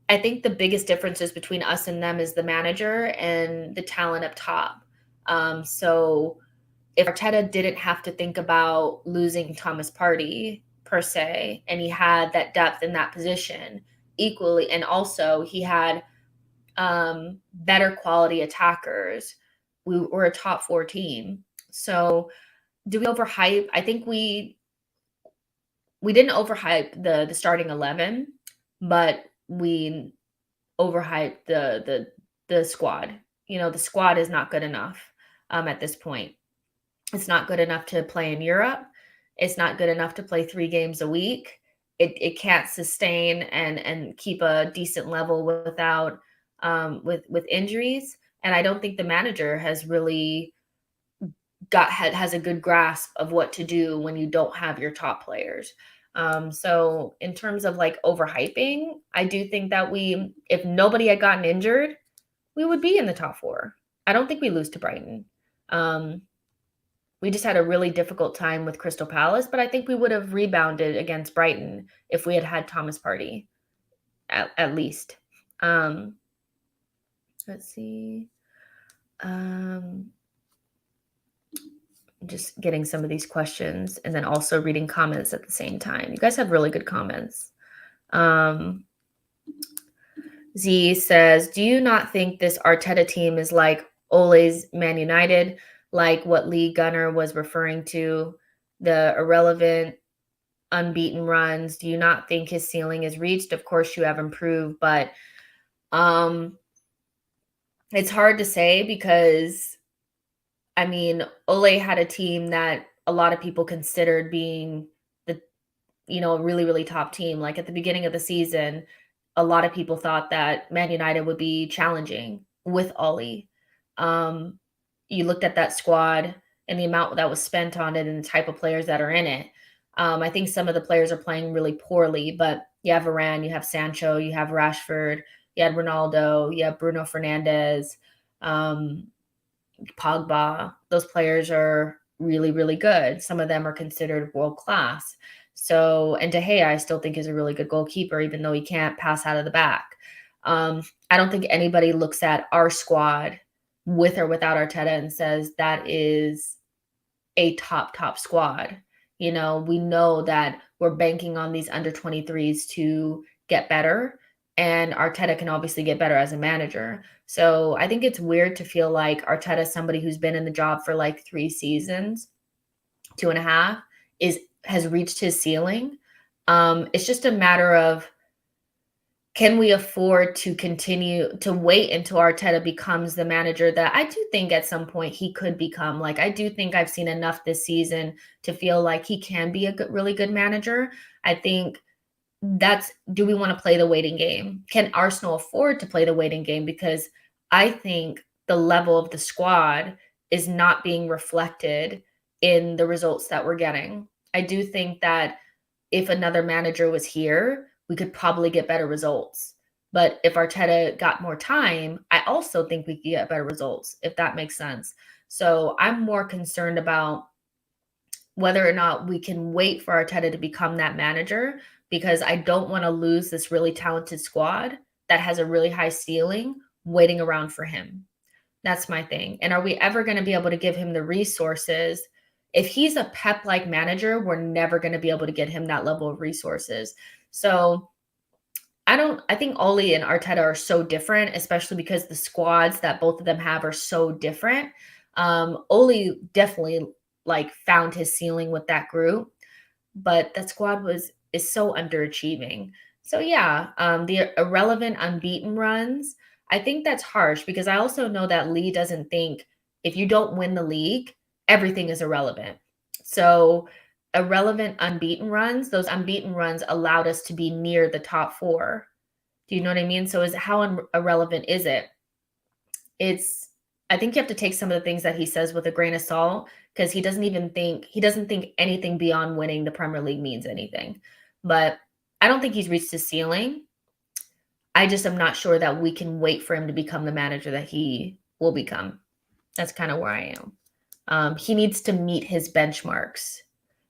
I think the biggest differences between us and them is the manager and the talent up top. So if Arteta didn't have to think about losing Thomas Partey per se, and he had that depth in that position equally, and also he had better quality attackers, we were a top 4 team. So do we overhype? I think we didn't overhype the starting 11, but we overhyped the squad. You know, the squad is not good enough at this point. It's not good enough to play in Europe. It's not good enough to play 3 games a week. It can't sustain and keep a decent level without with injuries. And I don't think the manager has really has a good grasp of what to do when you don't have your top players. So in terms of like overhyping, I do think that if nobody had gotten injured, we would be in the top 4. I don't think we lose to Brighton. We just had a really difficult time with Crystal Palace, but I think we would have rebounded against Brighton if we had had Thomas Partey, at least. Let's see. Just getting some of these questions and then also reading comments at the same time. You guys have really good comments. Z says, do you not think this Arteta team is like Ole's Man United, like what Lee Gunner was referring to, the irrelevant, unbeaten runs? Do you not think his ceiling is reached? Of course you have improved, but it's hard to say because, I mean, Ole had a team that a lot of people considered being a really, really top team. Like at the beginning of the season, a lot of people thought that Man United would be challenging with Ole. You looked at that squad and the amount that was spent on it and the type of players that are in it. I think some of the players are playing really poorly, but you have Varane, you have Sancho, you have Rashford, you had Ronaldo, you have Bruno Fernandes, Pogba. Those players are really, really good. Some of them are considered world class. So, and De Gea, I still think is a really good goalkeeper, even though he can't pass out of the back. I don't think anybody looks at our squad with or without Arteta and says that is a top squad. You know, we know that we're banking on these under 23s to get better, and Arteta can obviously get better as a manager. So I think it's weird to feel like Arteta is somebody who's been in the job for like 3 seasons, 2.5, has reached his ceiling. It's just a matter of, can we afford to continue to wait until Arteta becomes the manager that I do think at some point he could become? Like, I do think I've seen enough this season to feel like he can be a really good manager. I think do we want to play the waiting game? Can Arsenal afford to play the waiting game? Because I think the level of the squad is not being reflected in the results that we're getting. I do think that if another manager was here, we could probably get better results. But if Arteta got more time, I also think we could get better results, if that makes sense. So I'm more concerned about whether or not we can wait for Arteta to become that manager, because I don't want to lose this really talented squad that has a really high ceiling waiting around for him. That's my thing. And are we ever going to be able to give him the resources? If he's a Pep-like manager, we're never going to be able to get him that level of resources. So I think Ole and Arteta are so different, especially because the squads that both of them have are so different. Ole definitely like found his ceiling with that group, but that squad is so underachieving. So yeah, the irrelevant unbeaten runs, I think that's harsh, because I also know that Lee doesn't think if you don't win the league, everything is irrelevant. So irrelevant unbeaten runs, those unbeaten runs allowed us to be near the top 4. Do you know what I mean? So how irrelevant is it? I think you have to take some of the things that he says with a grain of salt, because he doesn't think anything beyond winning the Premier League means anything. But I don't think he's reached his ceiling. I just am not sure that we can wait for him to become the manager that he will become. That's kind of where I am. He needs to meet his benchmarks.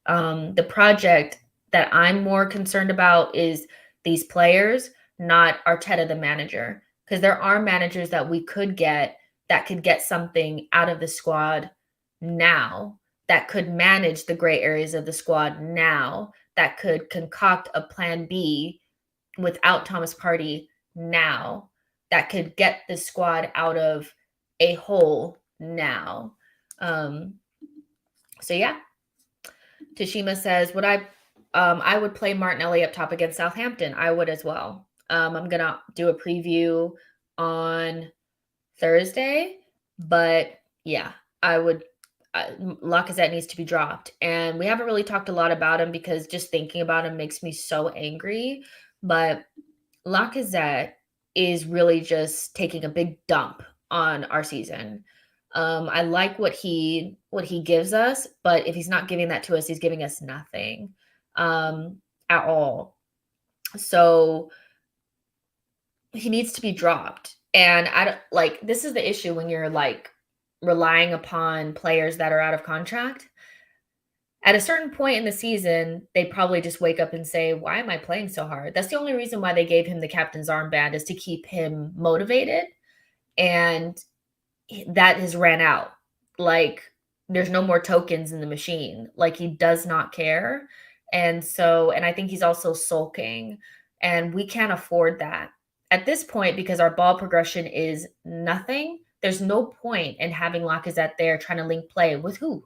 The project that I'm more concerned about is these players, not Arteta, the manager, because there are managers that we could get that could get something out of the squad now, that could manage the gray areas of the squad now, that could concoct a plan B without Thomas Partey now, that could get the squad out of a hole now. So yeah. Tashima says, I would play Martinelli up top against Southampton. I would as well. I'm gonna do a preview on Thursday, but yeah, I would. Lacazette needs to be dropped, and we haven't really talked a lot about him because just thinking about him makes me so angry. But Lacazette is really just taking a big dump on our season. I like what he gives us, but if he's not giving that to us, he's giving us nothing at all. So he needs to be dropped. And I don't like this is the issue when you're like relying upon players that are out of contract. At a certain point in the season, they probably just wake up and say, "Why am I playing so hard?" That's the only reason why they gave him the captain's armband is to keep him motivated. And that has ran out. Like, there's no more tokens in the machine. Like, he does not care. And I think he's also sulking, and we can't afford that. At this point, because our ball progression is nothing, there's no point in having Lacazette there trying to link play with who?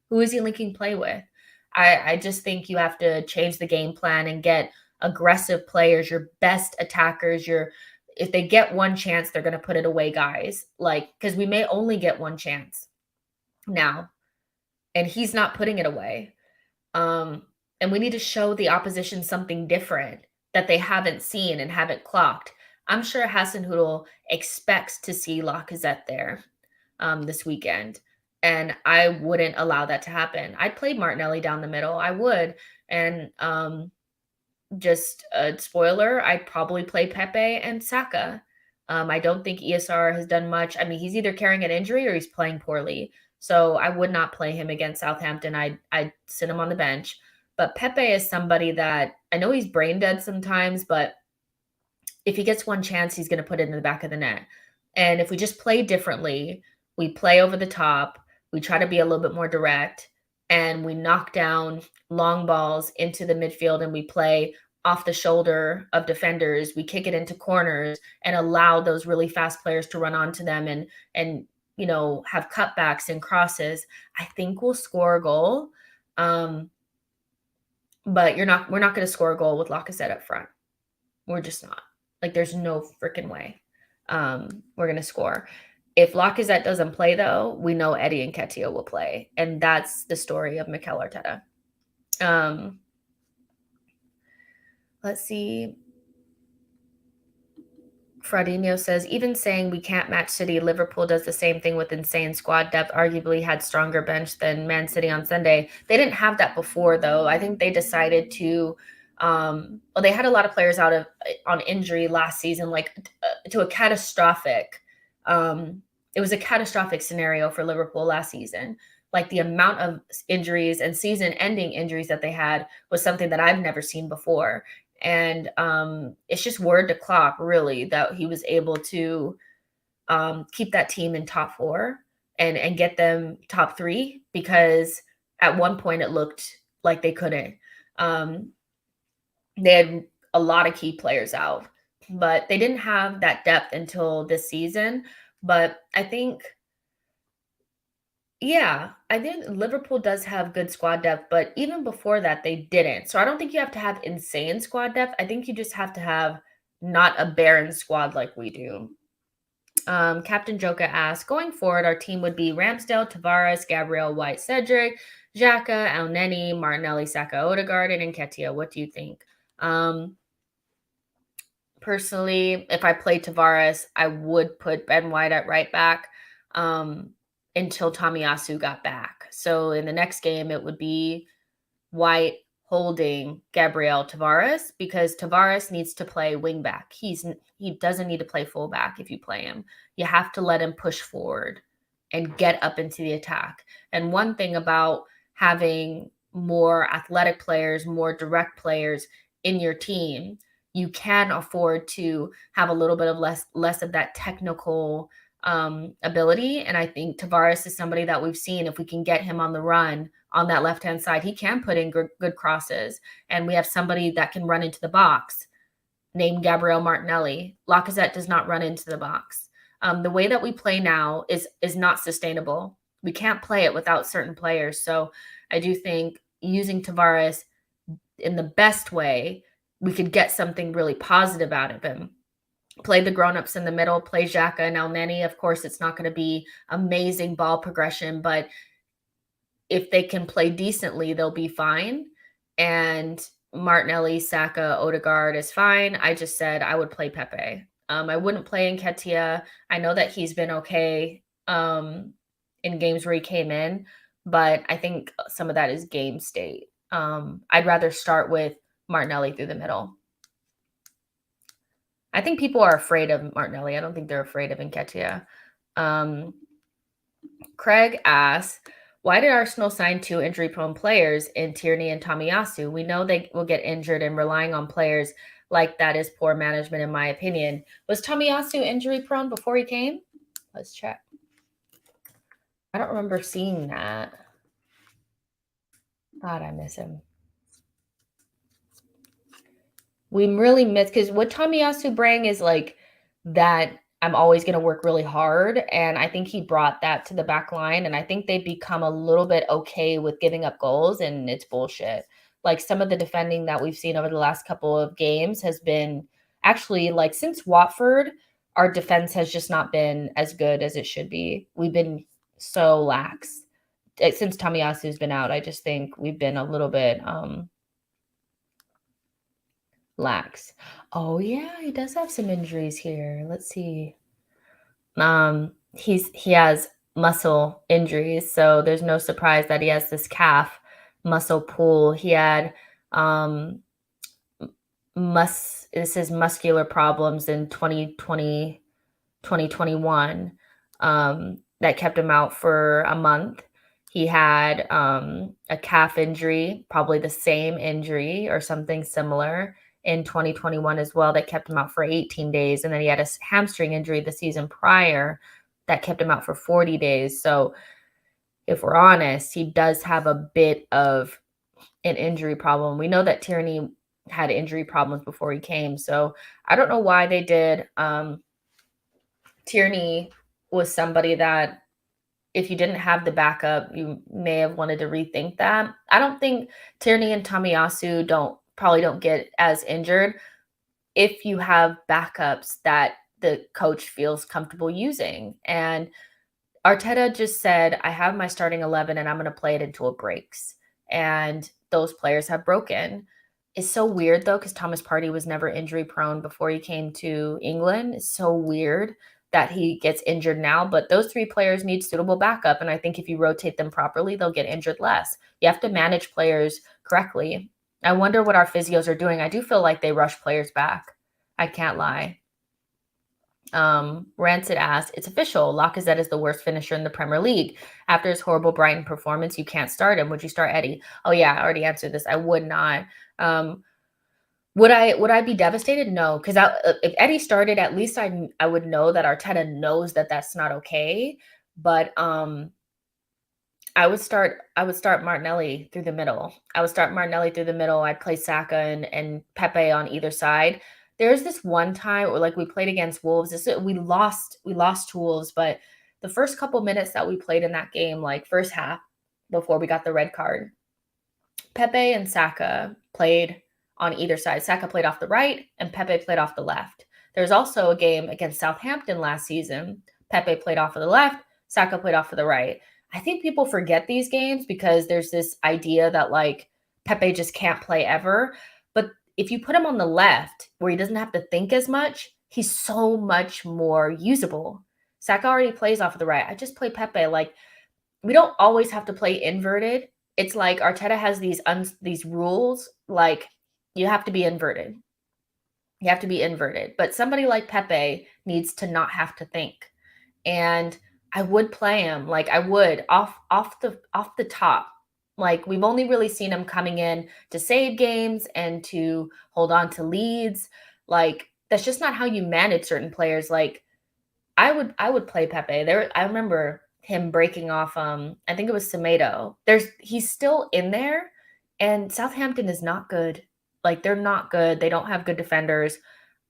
Who is he linking play with? I just think you have to change the game plan and get aggressive players, your best attackers, if they get one chance, they're going to put it away, guys. Like, because we may only get one chance now, and he's not putting it away. And we need to show the opposition something different that they haven't seen and haven't clocked. I'm sure Hasenhüttl expects to see Lacazette there this weekend, and I wouldn't allow that to happen. I'd play Martinelli down the middle. I would, and just a spoiler, I'd probably play Pepe and Saka. I don't think ESR has done much. I mean, he's either carrying an injury or he's playing poorly. So I would not play him against Southampton. I'd sit him on the bench. But Pepe is somebody that I know he's brain dead sometimes, but if he gets one chance, he's going to put it in the back of the net. And if we just play differently, we play over the top, we try to be a little bit more direct, and we knock down long balls into the midfield and we play off the shoulder of defenders, we kick it into corners and allow those really fast players to run onto them and have cutbacks and crosses, I think we'll score a goal. But we're not going to score a goal with Lacazette up front. We're just not. Like, there's no freaking way we're going to score. If Lacazette doesn't play, though, we know Eddie and Nketiah will play. And that's the story of Mikel Arteta. Let's see. Fradinho says, even saying we can't match City, Liverpool does the same thing with insane squad depth, arguably had stronger bench than Man City on Sunday. They didn't have that before, though. I think they decided to they had a lot of players out on injury last season, like to a catastrophic it was a catastrophic scenario for Liverpool last season. Like, the amount of injuries and season-ending injuries that they had was something that I've never seen before. And it's just word to Klopp, really, that he was able to keep that team in top four and get them top three, because at one point it looked like they couldn't. They had a lot of key players out, but they didn't have that depth until this season. But I think Liverpool does have good squad depth, but even before that, they didn't. So I don't think you have to have insane squad depth. I think you just have to have not a barren squad like we do. Captain Joka asks, going forward, our team would be Ramsdale, Tavares, Gabriel, White, Cedric, Xhaka, Elneny, Martinelli, Saka, Odegaard, and Nketiah. What do you think? Personally, if I played Tavares, I would put Ben White at right back until Tomiyasu got back. So in the next game, it would be White holding Gabriel Tavares, because Tavares needs to play wing back. He doesn't need to play full back if you play him. You have to let him push forward and get up into the attack. And one thing about having more athletic players, more direct players in your team, you can afford to have a little bit of less of that technical ability. And I think Tavares is somebody that we've seen, if we can get him on the run on that left-hand side, he can put in good crosses. And we have somebody that can run into the box named Gabriel Martinelli. Lacazette does not run into the box. The way that we play now is not sustainable. We can't play it without certain players. So I do think using Tavares in the best way, we could get something really positive out of him. Play the grown-ups in the middle, play Xhaka and Elneny. Of course, it's not going to be amazing ball progression, but if they can play decently, they'll be fine. And Martinelli, Saka, Odegaard is fine. I just said I would play Pepe. I wouldn't play Nketiah. I know that he's been okay in games where he came in, but I think some of that is game state. I'd rather start with Martinelli through the middle. I think people are afraid of Martinelli. I don't think they're afraid of Nketiah. Craig asks, why did Arsenal sign 2 injury-prone players in Tierney and Tomiyasu? We know they will get injured, and relying on players like that is poor management, in my opinion. Was Tomiyasu injury-prone before he came? Let's check. I don't remember seeing that. God, I miss him. We really miss, because what Tomiyasu bring is like that I'm always going to work really hard. And I think he brought that to the back line. And I think they've become a little bit okay with giving up goals, and it's bullshit. Like some of the defending that we've seen over the last couple of games has been actually, like, since Watford, our defense has just not been as good as it should be. We've been so lax. Since Tomiyasu's been out, I just think we've been a little bit lax. Oh yeah, he does have some injuries here. Let's see. He has muscle injuries, so there's no surprise that he has this calf muscle pull. He had this is muscular problems in 2020, 2021 that kept him out for a month. He had a calf injury, probably the same injury or something similar in 2021 as well, that kept him out for 18 days. And then he had a hamstring injury the season prior that kept him out for 40 days. So if we're honest, he does have a bit of an injury problem. We know that Tierney had injury problems before he came. So I don't know why they did. Tierney was somebody that, if you didn't have the backup, you may have wanted to rethink that. I don't think Tierney and Tomiyasu probably don't get as injured if you have backups that the coach feels comfortable using. And Arteta just said, I have my starting 11 and I'm going to play it until it breaks. And those players have broken. It's so weird, though, because Thomas Partey was never injury prone before he came to England. It's so weird that he gets injured now. But those 3 players need suitable backup. And I think if you rotate them properly, they'll get injured less. You have to manage players correctly. I wonder what our physios are doing. I do feel like they rush players back. I can't lie. Rancid asks, it's official. Lacazette is the worst finisher in the Premier League. After his horrible Brighton performance, you can't start him. Would you start Eddie? Oh yeah, I already answered this. I would not. Would I be devastated? No, because if Eddie started, at least I would know that Arteta knows that that's not okay. But I would start Martinelli through the middle. I'd play Saka and Pepe on either side. There's this one time where, like, we played against Wolves. We lost to Wolves, but the first couple minutes that we played in that game, like first half, before we got the red card, Pepe and Saka played on either side. Saka played off the right and Pepe played off the left. There's also a game against Southampton last season. Pepe played off of the left, Saka played off of the right. I think people forget these games because there's this idea that, like, Pepe just can't play ever. But if you put him on the left, where he doesn't have to think as much, he's so much more usable. Saka already plays off of the right. I just play Pepe. Like, we don't always have to play inverted. It's like Arteta has these rules, like, you have to be inverted. You have to be inverted. But somebody like Pepe needs to not have to think. And I would play him, like, I would off the top. Like, we've only really seen him coming in to save games and to hold on to leads. Like, that's just not how you manage certain players. Like, I would play Pepe. I remember him breaking off, I think it was Semedo. He's still in there, and Southampton is not good. Like, they're not good. They don't have good defenders.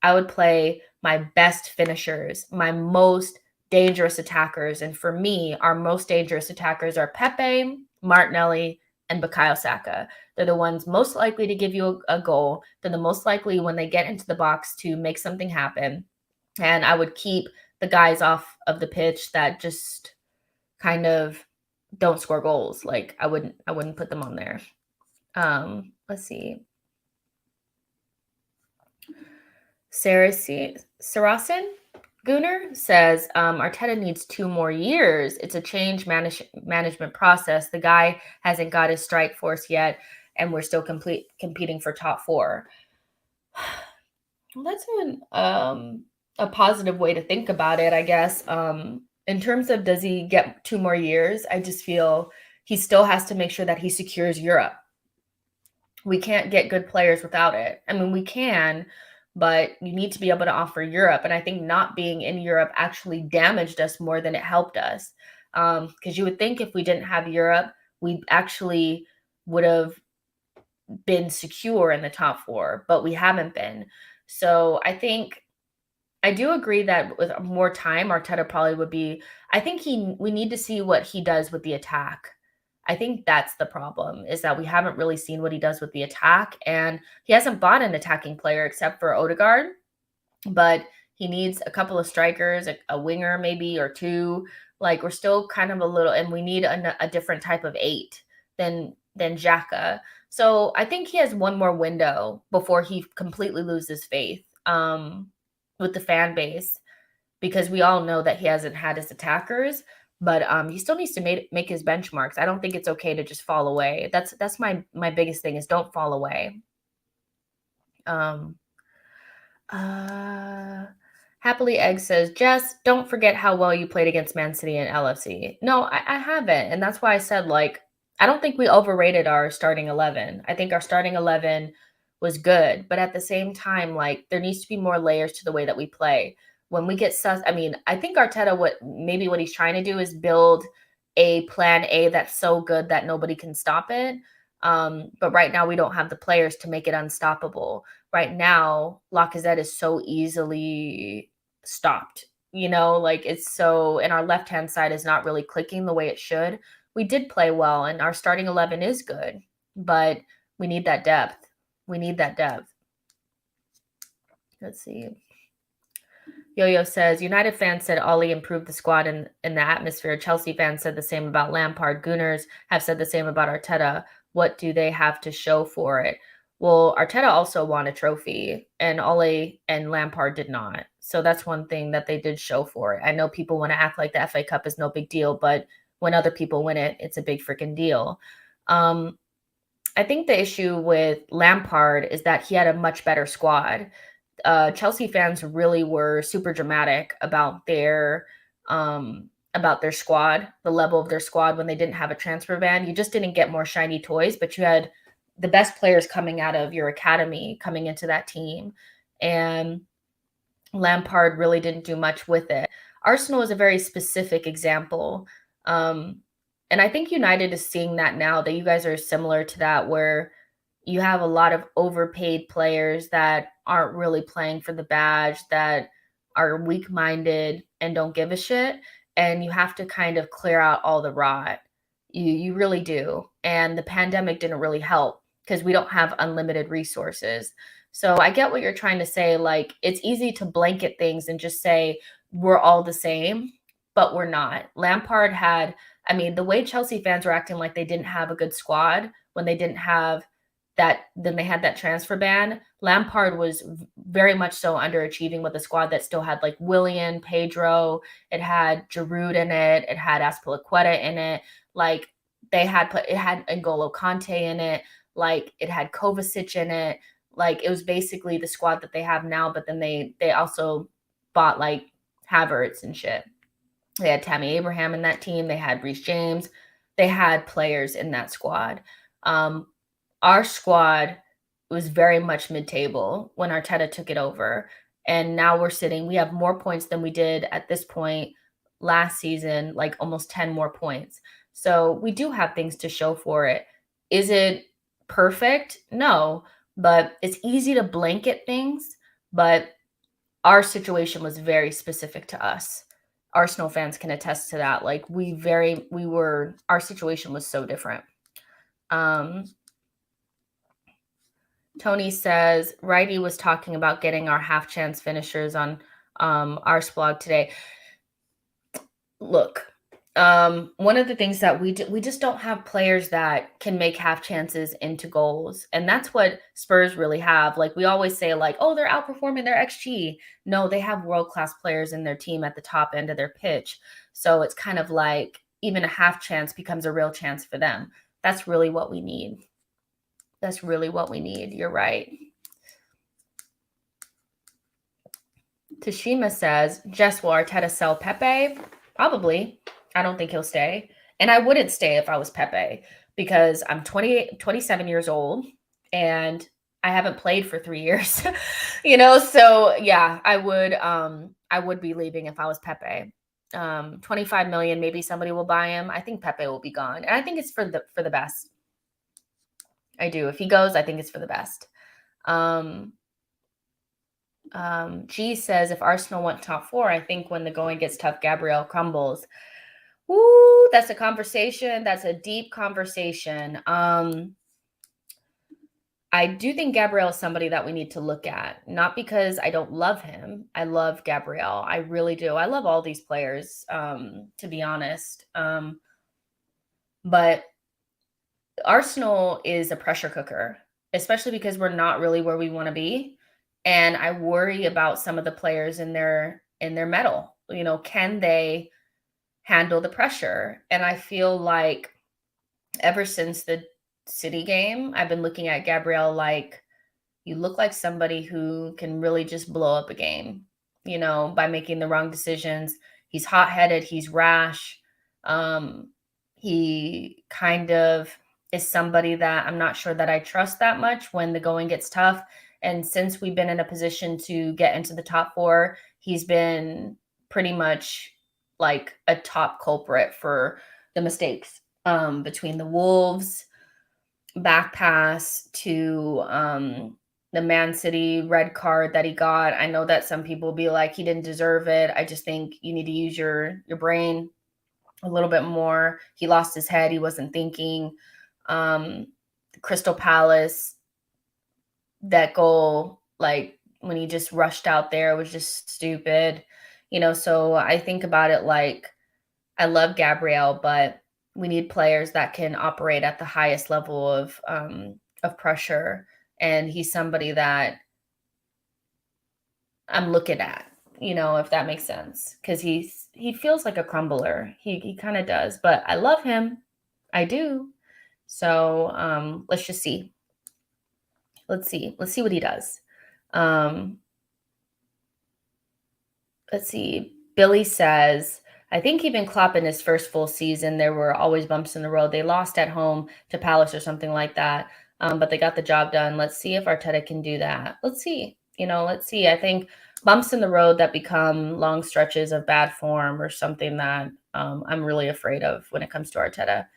I would play my best finishers, my most dangerous attackers, and for me, our most dangerous attackers are Pepe, Martinelli, and Bukayo Saka. They're the ones most likely to give you a goal. They're the most likely when they get into the box to make something happen. And I would keep the guys off of the pitch that just kind of don't score goals. Like, I wouldn't put them on there. Let's see. Sarasin Gunner says Arteta needs 2 more years. It's a change management process. The guy hasn't got his strike force yet, and we're still competing for top 4. Well, that's a positive way to think about it, I guess. In terms of does he get 2 more years, I just feel he still has to make sure that he secures Europe. We can't get good players without it. I mean, we can, but you need to be able to offer Europe. And I think not being in Europe actually damaged us more than it helped us. Because you would think if we didn't have Europe, we actually would have been secure in the top 4, but we haven't been. So I think I do agree that with more time, Arteta probably would be. I think we need to see what he does with the attack. I think that's the problem, is that we haven't really seen what he does with the attack, and he hasn't bought an attacking player except for Odegaard, but he needs a couple of strikers, a winger maybe or 2. Like, we're still kind of a little, and we need a different type of 8 than Xhaka. So I think he has one more window before he completely loses faith with the fan base, because we all know that he hasn't had his attackers, but he still needs to make his benchmarks. I don't think it's okay to just fall away. That's my biggest thing, is don't fall away. Happily Egg says, Jess, don't forget how well you played against Man City and LFC. No, I haven't. And that's why I said, like, I don't think we overrated our starting 11. I think our starting 11 was good. But at the same time, like, there needs to be more layers to the way that we play. When we get I mean, I think Arteta, what he's trying to do is build a plan A that's so good that nobody can stop it. But right now we don't have the players to make it unstoppable. Right now, Lacazette is so easily stopped. Like, it's so, and our left-hand side is not really clicking the way it should. We did play well, and our starting 11 is good, but we need that depth. We need that depth. Let's see. Yo-Yo says, United fans said Ollie improved the squad in the atmosphere. Chelsea fans said the same about Lampard. Gooners have said the same about Arteta. What do they have to show for it? Well, Arteta also won a trophy, and Ole and Lampard did not. So that's one thing that they did show for it. I know people want to act like the FA Cup is no big deal, but when other people win it, it's a big freaking deal. I think the issue with Lampard is that he had a much better squad. Chelsea fans really were super dramatic about their squad, the level of their squad when they didn't have a transfer ban. You just didn't get more shiny toys, but you had the best players coming out of your academy coming into that team. And Lampard really didn't do much with it. Arsenal is a very specific example. And I think United is seeing that now, that you guys are similar to that, where you have a lot of overpaid players that aren't really playing for the badge, that are weak-minded and don't give a shit. And you have to kind of clear out all the rot. You really do. And the pandemic didn't really help, because we don't have unlimited resources. So I get what you're trying to say. Like, it's easy to blanket things and just say we're all the same, but we're not. Lampard had, I mean, the way Chelsea fans were acting like they didn't have a good squad when they didn't have that, then they had that transfer ban. Lampard was very much so underachieving with a squad that still had like Willian, Pedro, it had Giroud in it, it had Azpilicueta in it, like it had N'Golo Kante in it, like it had Kovacic in it, like it was basically the squad that they have now, but then they also bought like Havertz and shit. They had Tammy Abraham in that team, they had Reece James, they had players in that squad. Our squad was very much mid-table when Arteta took it over. And now we have more points than we did at this point last season, like almost 10 more points. So we do have things to show for it. Is it perfect? No, but it's easy to blanket things. But our situation was very specific to us. Arsenal fans can attest to that. Like our situation was so different. Tony says, Righty was talking about getting our half chance finishers on our blog today. Look, one of the things that we just don't have players that can make half chances into goals. And that's what Spurs really have. Like we always say, like, oh, they're outperforming their XG. No, they have world-class players in their team at the top end of their pitch. So it's kind of like even a half chance becomes a real chance for them. That's really what we need. That's really what we need. You're right. Tashima says, Jess, will Arteta sell Pepe? Probably. I don't think he'll stay. And I wouldn't stay if I was Pepe because I'm 27 years old and I haven't played for 3 years. So yeah, I would be leaving if I was Pepe. 25 million, maybe somebody will buy him. I think Pepe will be gone. And I think it's for the best. I do. If he goes, I think it's for the best. G says, if Arsenal went top 4, I think when the going gets tough, Gabriel crumbles. Ooh, that's a conversation. That's a deep conversation. I do think Gabriel is somebody that we need to look at, not because I don't love him. I love Gabriel. I really do. I love all these players, to be honest. But Arsenal is a pressure cooker, especially because we're not really where we want to be. And I worry about some of the players in their mettle. Can they handle the pressure? And I feel like ever since the City game, I've been looking at Gabriel like, you look like somebody who can really just blow up a game, by making the wrong decisions. He's hot-headed, he's rash. He kind of is somebody that I'm not sure that I trust that much when the going gets tough. And since we've been in a position to get into the top 4, he's been pretty much like a top culprit for the mistakes between the Wolves back pass to the Man City red card that he got. I know that some people will be like, he didn't deserve it. I just think you need to use your brain a little bit more. He lost his head. He wasn't thinking. Crystal Palace, that goal, like when he just rushed out there, was just stupid. So I think about it like, I love Gabriel, but we need players that can operate at the highest level of pressure. And he's somebody that I'm looking at, if that makes sense. Because he feels like a crumbler. He kind of does. But I love him. I do. So let's just see. Let's see what he does. Let's see. Billy says, I think even Klopp in his first full season, there were always bumps in the road. They lost at home to Palace or something like that, but they got the job done. Let's see if Arteta can do that. Let's see. Let's see. I think bumps in the road that become long stretches of bad form or something that I'm really afraid of when it comes to Arteta.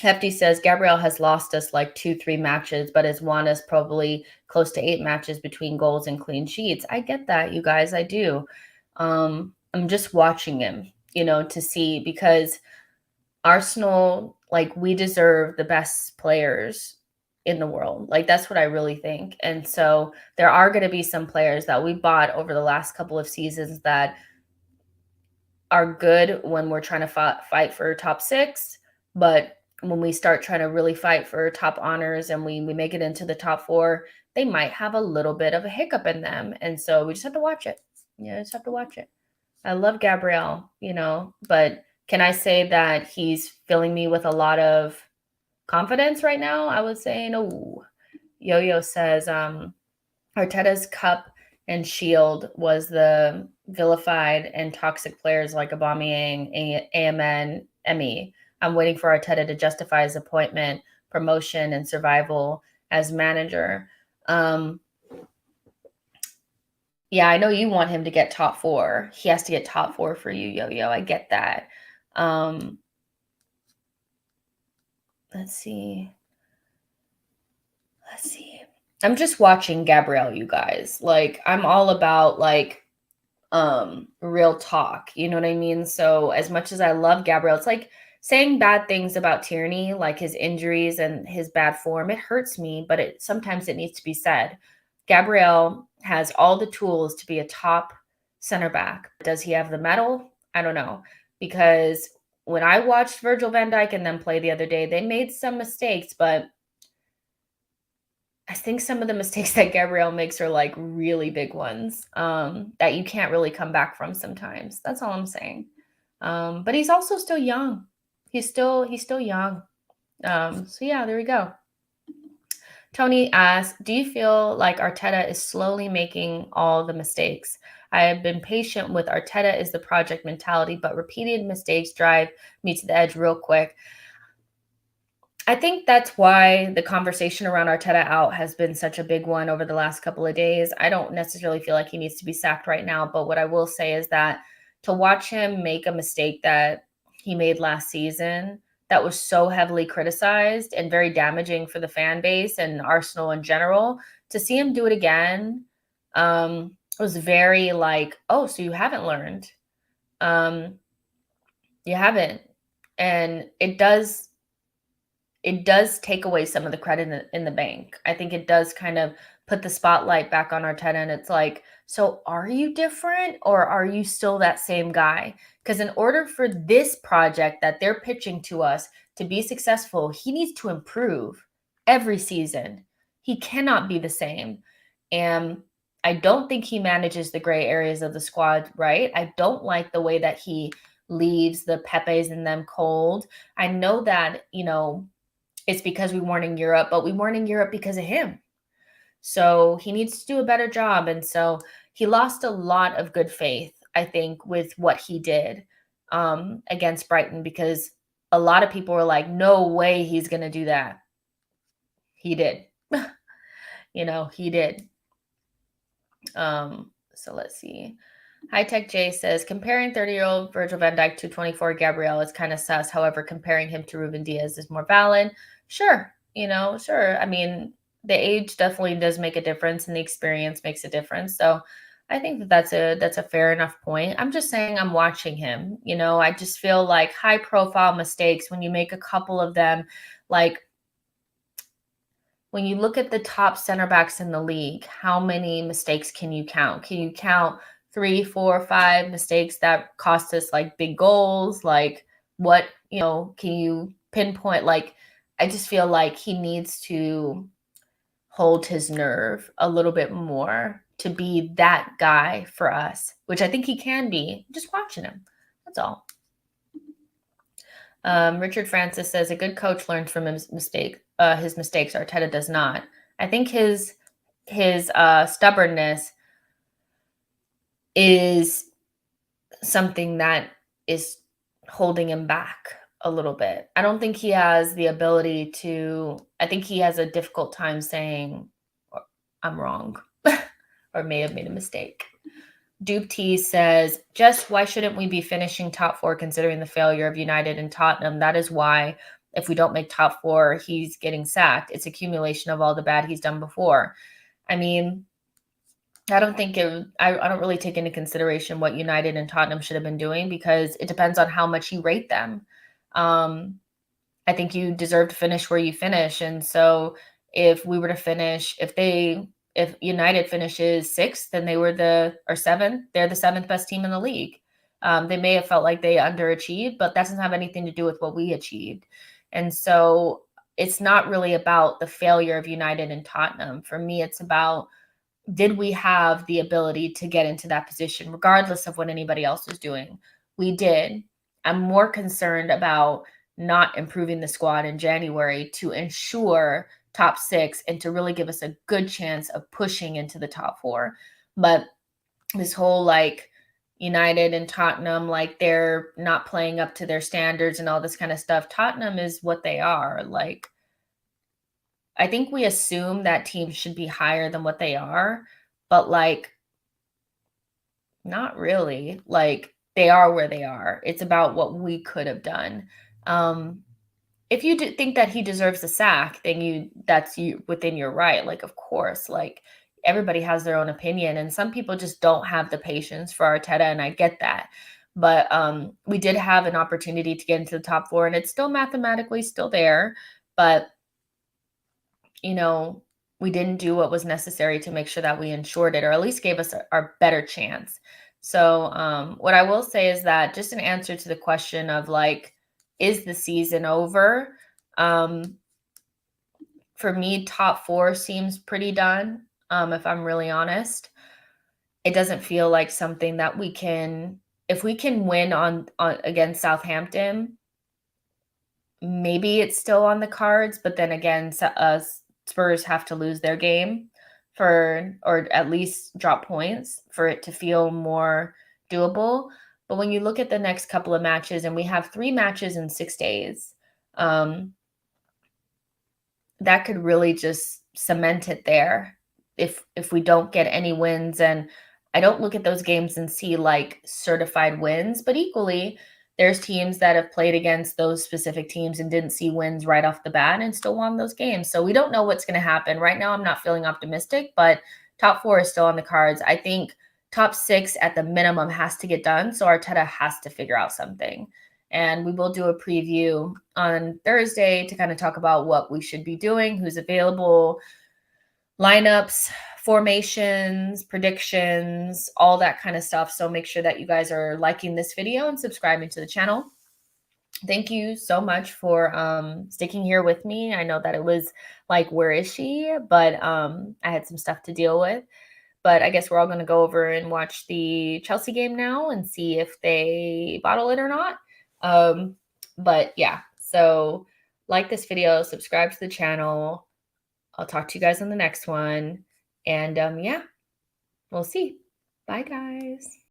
Hefty says, Gabriel has lost us like 2-3 matches, but has won us probably close to 8 matches between goals and clean sheets. I get that, you guys. I do. I'm just watching him, to see, because Arsenal, like, we deserve the best players in the world. Like, that's what I really think. And so there are going to be some players that we bought over the last couple of seasons that are good when we're trying to fight for top 6, but when we start trying to really fight for top honors and we make it into the top 4, they might have a little bit of a hiccup in them. And so we just have to watch it. Just have to watch it. I love Gabriel, but can I say that he's filling me with a lot of confidence right now? I would say no. Yo-Yo says, Arteta's cup and shield was the vilified and toxic players like Aubameyang, AMN, Emmy. I'm waiting for Arteta to justify his appointment, promotion, and survival as manager. Yeah, I know you want him to get top 4. He has to get top 4 for you, Yo-Yo. I get that. Um, let's see. Let's see. I'm just watching Gabrielle, you guys. Like, I'm all about like real talk. You know what I mean? So as much as I love Gabrielle, it's like saying bad things about Tierney, like his injuries and his bad form. It hurts me, but it sometimes it needs to be said. Gabrielle has all the tools to be a top center back. Does he have the medal? I don't know. Because when I watched Virgil van Dijk and them play the other day, they made some mistakes, but I think some of the mistakes that Gabrielle makes are like really big ones, that you can't really come back from sometimes. That's all I'm saying. But he's also still young. He's still young. So yeah, there we go. Tony asks, do you feel like Arteta is slowly making all the mistakes? I have been patient with Arteta is the project mentality, but repeated mistakes drive me to the edge real quick. I think that's why the conversation around Arteta out has been such a big one over the last couple of days. I don't necessarily feel like he needs to be sacked right now, but what I will say is that to watch him make a mistake that he made last season that was so heavily criticized and very damaging for the fan base and Arsenal in general, to see him do it again was very like, oh, so you haven't learned. Um, you haven't. And it does take away some of the credit in the bank. I think it does kind of put the spotlight back on Arteta, and it's like, so are you different or are you still that same guy? Because in order for this project that they're pitching to us to be successful, he needs to improve every season. He cannot be the same. And I don't think he manages the gray areas of the squad right. I don't like the way that he leaves the Pepes and them cold. I know that, it's because we weren't in Europe, but we weren't in Europe because of him. So he needs to do a better job. And so he lost a lot of good faith, I think, with what he did against Brighton, because a lot of people were like, no way he's going to do that. He did. He did. So let's see. High Tech J says, comparing 30-year-old Virgil van Dijk to 24 Gabriel is kind of sus. However, comparing him to Ruben Diaz is more valid. Sure. Sure. I mean, the age definitely does make a difference and the experience makes a difference. So I think that's a fair enough point. I'm just saying I'm watching him. I just feel like high profile mistakes, when you make a couple of them, like when you look at the top center backs in the league, how many mistakes can you count? Can you count 3, 4, 5 mistakes that cost us like big goals? Like what, can you pinpoint? Like, I just feel like he needs to hold his nerve a little bit more to be that guy for us, which I think he can be. Just watching him. That's all. Richard Francis says a good coach learns from his mistakes. Arteta does not. I think his stubbornness is something that is holding him back a little bit. I don't think he has the ability to. I think he has a difficult time saying, "I'm wrong," or may have made a mistake. Dupe T says, just why shouldn't we be finishing top 4 considering the failure of United and Tottenham? That is why if we don't make top 4, he's getting sacked. It's accumulation of all the bad he's done before. I mean, I don't think I don't really take into consideration what United and Tottenham should have been doing, because it depends on how much you rate them. I think you deserve to finish where you finish. And so if we were to finish, if United finishes 6th, then or 7th, they're the 7th best team in the league. They may have felt like they underachieved, but that doesn't have anything to do with what we achieved. And so it's not really about the failure of United and Tottenham. For me, it's about, did we have the ability to get into that position regardless of what anybody else was doing? We did. I'm more concerned about not improving the squad in January to ensure top 6 and to really give us a good chance of pushing into the top 4. But this whole like United and Tottenham, like they're not playing up to their standards and all this kind of stuff. Tottenham is what they are. Like, I think we assume that teams should be higher than what they are, but like Not really. Like, they are where they are. It's about what we could have done. Um, if you think that he deserves a sack, then that's you within your right. Like, of course, like everybody has their own opinion, and some people just don't have the patience for Arteta, and I get that. But we did have an opportunity to get into the top four, and it's still mathematically still there. But you know, we didn't do what was necessary to make sure that we ensured it, or at least gave us our better chance. So, what I will say is that just an answer to the question of like, is the season over? Um, for me, top four seems pretty done. If I'm really honest, it doesn't feel like something that we can. If we can win on against Southampton, maybe it's still on the cards, but then again, Spurs have to lose their game or at least drop points for it to feel more doable. But when you look at the next couple of matches, and we have 3 matches in 6 days, um, that could really just cement it there if we don't get any wins. And I don't look at those games and see like certified wins, but equally there's teams that have played against those specific teams and didn't see wins right off the bat and still won those games. So we don't know what's going to happen. Right now I'm not feeling optimistic, but top 4 is still on the cards. I think top 6 at the minimum has to get done, so Arteta has to figure out something. And we will do a preview on Thursday to kind of talk about what we should be doing, who's available, lineups, formations, predictions, all that kind of stuff. So make sure that you guys are liking this video and subscribing to the channel. Thank you so much for sticking here with me. I know that it was like, where is she? But I had some stuff to deal with. But I guess we're all going to go over and watch the Chelsea game now and see if they bottle it or not. But yeah, so like this video, subscribe to the channel. I'll talk to you guys on the next one. And yeah, we'll see. Bye, guys.